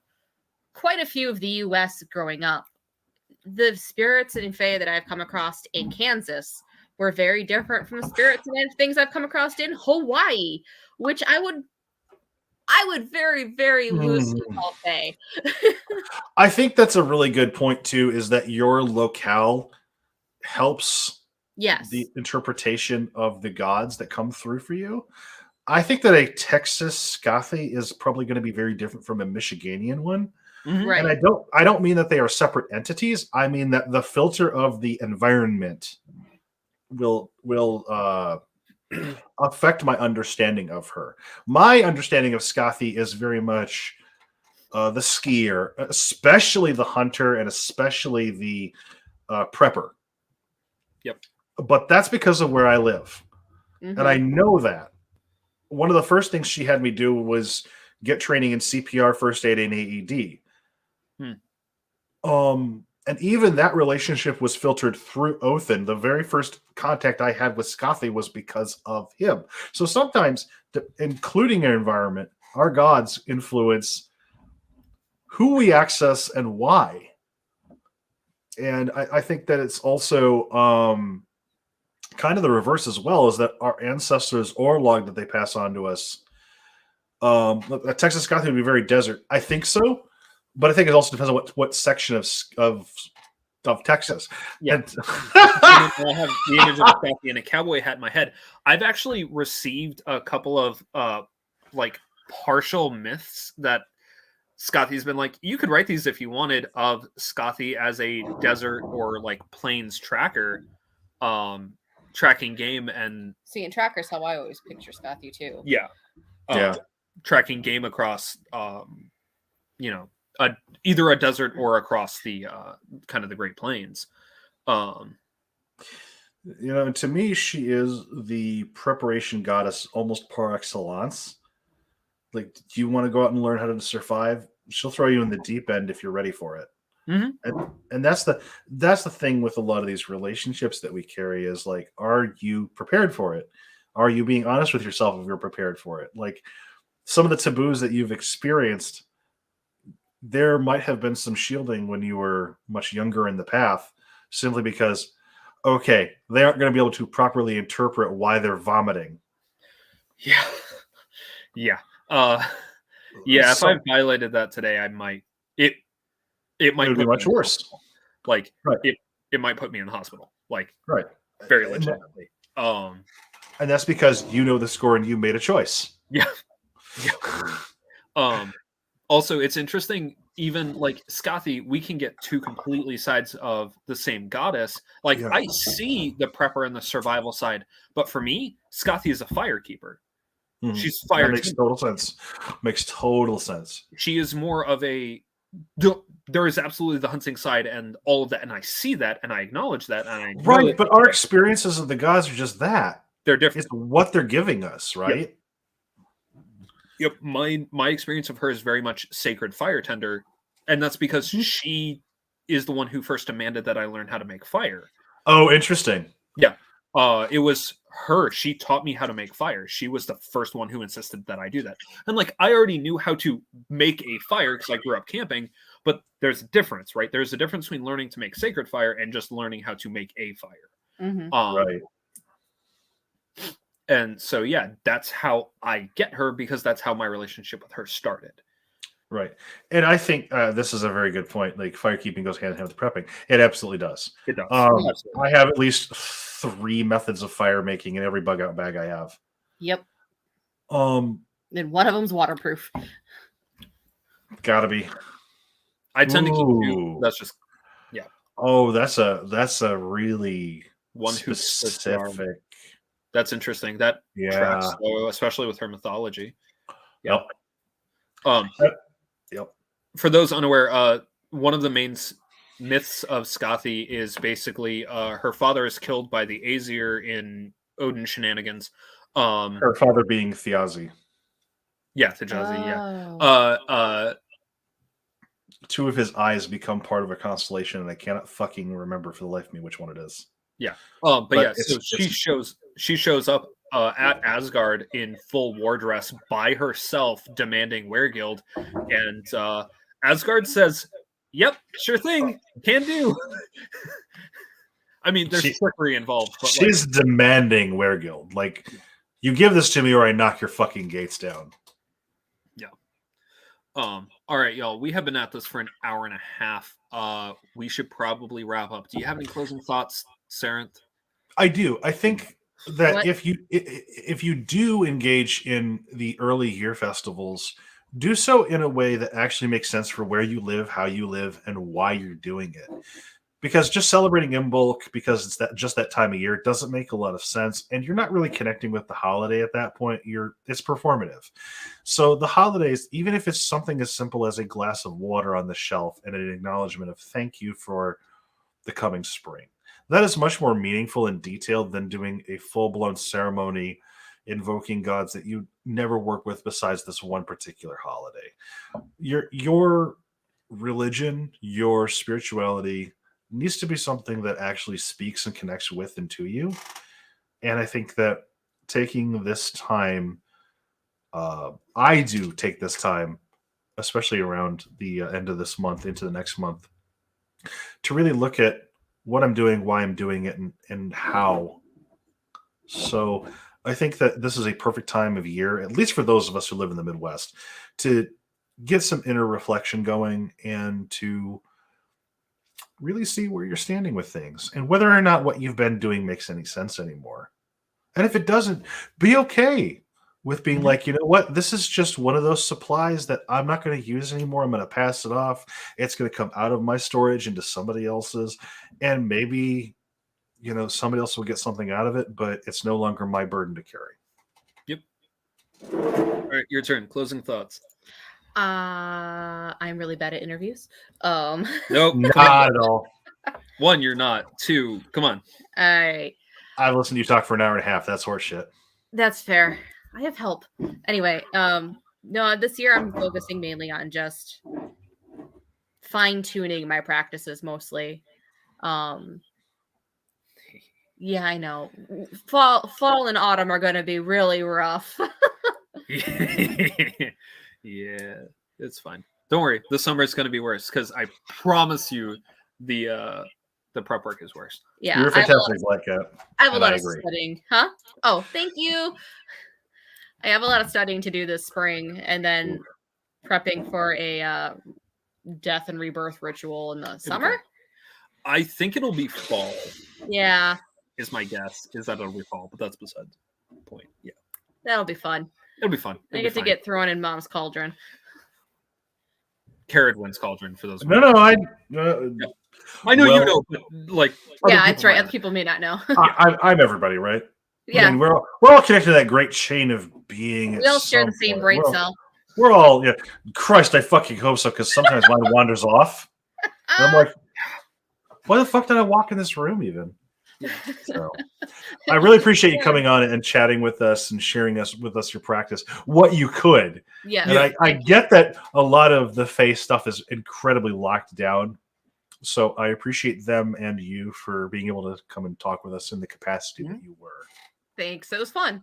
quite a few of the U.S. growing up. The spirits and fae that I've come across in Kansas were very different from the spirits and things I've come across in Hawaii, which I would very, very loosely call fae. I think that's a really good point too, is that your locale helps the interpretation of the gods that come through for you. I think that a Texas Scothy is probably going to be very different from a Michiganian one. Right. And I don't mean that they are separate entities. I mean that the filter of the environment will affect my understanding of her. My understanding of Scothy is very much the skier, especially the hunter, and especially the prepper. Yep. But that's because of where I live. And I know that. One of the first things she had me do was get training in CPR, first aid, and AED. And even that relationship was filtered through Othin. The very first contact I had with Scothy was because of him. So sometimes, including our environment, our gods influence who we access and why. And I think that it's also kind of the reverse as well, is that our ancestors' log that they pass on to us. A Texas Scothy would be very desert. I think so. But I think it also depends on what section of Texas. Yeah. And I have the image of Scothy in a cowboy hat in my head. I've actually received a couple of like partial myths that Scothy's been like, you could write these if you wanted, of Scothy as a desert or like plains tracker, tracking game. And see, in trackers, how I always picture Scothy too. Yeah. Tracking game across either a desert or across the kind of the Great Plains. To me, she is the preparation goddess almost par excellence. Like, do you want to go out and learn how to survive? She'll throw you in the deep end if you're ready for it. And that's the thing with a lot of these relationships that we carry, is like, are you prepared for it? Are you being honest with yourself if you're prepared for it? Like, some of the taboos that you've experienced, there might have been some shielding when you were much younger in the path, simply because, okay, they aren't going to be able to properly interpret why they're vomiting. Yeah. Yeah. Yeah, if So- I violated that today, I might it might It would be put me much in worse. hospital. Like Right. it might put me in the hospital. Like Right. very And legitimately. And that's because you know the score and you made a choice. Yeah. Also, it's interesting, even like Scothy, we can get two completely sides of the same goddess. Like, Yeah. I see the prepper and the survival side, but for me, Scothy is a fire keeper. Mhm. She's fire. That makes total sense. Makes total sense. She is more of a. There is absolutely the hunting side and all of that, and I see that, and I acknowledge that, and I know Right, that but our experiences of the gods are just that. they're different. It's what they're giving us, right? Yep, my experience of her is very much sacred fire tender, and that's because she is the one who first demanded that I learn how to make fire. Oh, interesting. It was her. She taught me how to make fire. She was the first one who insisted that I do that. And like I already knew how to make a fire because I grew up camping, but there's a difference, right? There's a difference between learning to make sacred fire and just learning how to make a fire. Mhm. Right. And so yeah, that's how I get her because that's how my relationship with her started. Right. And I think this is a very good point. Like firekeeping goes hand in hand with prepping. It absolutely does. It does. I have at least 3 methods of fire making in every bug out bag I have. Yep. Um, And one of them's waterproof. gotta be. I tend to keep two. Ooh. That's just Oh, that's a really one who's specific. That's interesting. That Yeah. tracks, though, especially with her mythology. Yep. Yep. For those unaware, one of the main myths of Scothy is basically her father is killed by the Aesir in Odin shenanigans. Her father being Thiazi. Yeah, Thiazi. Yeah. Oh. 2 of his eyes become part of a constellation, and I cannot fucking remember for the life of me which one it is. But yeah, it's- so she shows up at Asgard in full war dress by herself, demanding Wergild, and Asgard says, "Yep, sure thing, can do." I mean, there's trickery involved, but She's demanding Wergild. Like, you give this to me, or I knock your fucking gates down. all right, y'all. We have been at this for an hour and a half. We should probably wrap up. Do you have any closing thoughts, Sarenth? I do. I think that What? if you do engage in the early year festivals, do so in a way that actually makes sense for where you live, how you live, and why you're doing it. Because just celebrating Imbolc because it's that time of year doesn't make a lot of sense, and you're not really connecting with the holiday at that point. It's performative. So the holidays, even if it's something as simple as a glass of water on the shelf and an acknowledgement of thank you for the coming spring, that is much more meaningful and detailed than doing a full-blown ceremony invoking gods that you never work with besides this one particular holiday. Your religion, your spirituality needs to be something that actually speaks and connects with and to you. And I think that taking this time, I do take this time, especially around the end of this month into the next month, to really look at what I'm doing, why I'm doing it, and how. So I think that this is a perfect time of year, at least for those of us who live in the Midwest, to get some inner reflection going and to really see where you're standing with things and whether or not what you've been doing makes any sense anymore. And if it doesn't, be okay with being like, you know what, this is just one of those supplies that I'm not going to use anymore. I'm going to pass it off. It's going to come out of my storage into somebody else's. And maybe, somebody else will get something out of it, but it's no longer my burden to carry. Yep. All right, your turn. Closing thoughts. I'm really bad at interviews. Nope. Not at all. 1, you're not. 2, come on. All right. I listened to you talk for an hour and a half. That's horse shit. That's fair. I have help. Anyway, no, this year I'm focusing mainly on just fine-tuning my practices mostly. Yeah, I know. Fall and autumn are going to be really rough. Yeah, it's fine. Don't worry. The summer is going to be worse because I promise you, the prep work is worse. Yeah, You're fantastic, Black Cat. I have a and lot I of agree. studying. Huh? Oh, thank you. I have a lot of studying to do this spring, and then prepping for a death and rebirth ritual in the summer. I think it'll be fall. Yeah, Is my guess. Is that it'll be fall, but that's beside the point. Yeah, that'll be fun. it'll be fun. I get to get thrown in Mom's cauldron. Carradwin's Cauldron for those. No, I know you well- know, but like, other Yeah, that's people right. might Other people may not know. I'm everybody, right? Yeah, I mean, we're all connected to that great chain of being. we all share the same brain cell. We're all, yeah. Christ, I fucking hope so, because sometimes mine wanders off. And I'm like, why the fuck did I walk in this room even? So, I really appreciate you coming on and chatting with us and sharing with us your practice, what you could. Yeah, And I get that a lot of the face stuff is incredibly locked down. So I appreciate them and you for being able to come and talk with us in the capacity that you were. thanks. It was fun.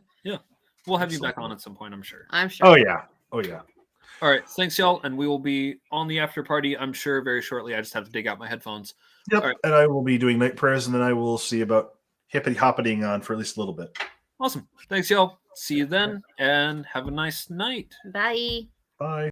we'll have you back on at some point, I'm sure. I'm sure. Oh yeah. Oh yeah. All right, thanks, y'all, and we will be on the after party, I'm sure, very shortly. I just have to dig out my headphones. Yep. All right. And I will be doing night prayers, and then I will see about hippity hoppiting on for at least a little bit. Awesome. Thanks, y'all. See you then, and have a nice night. Bye. Bye.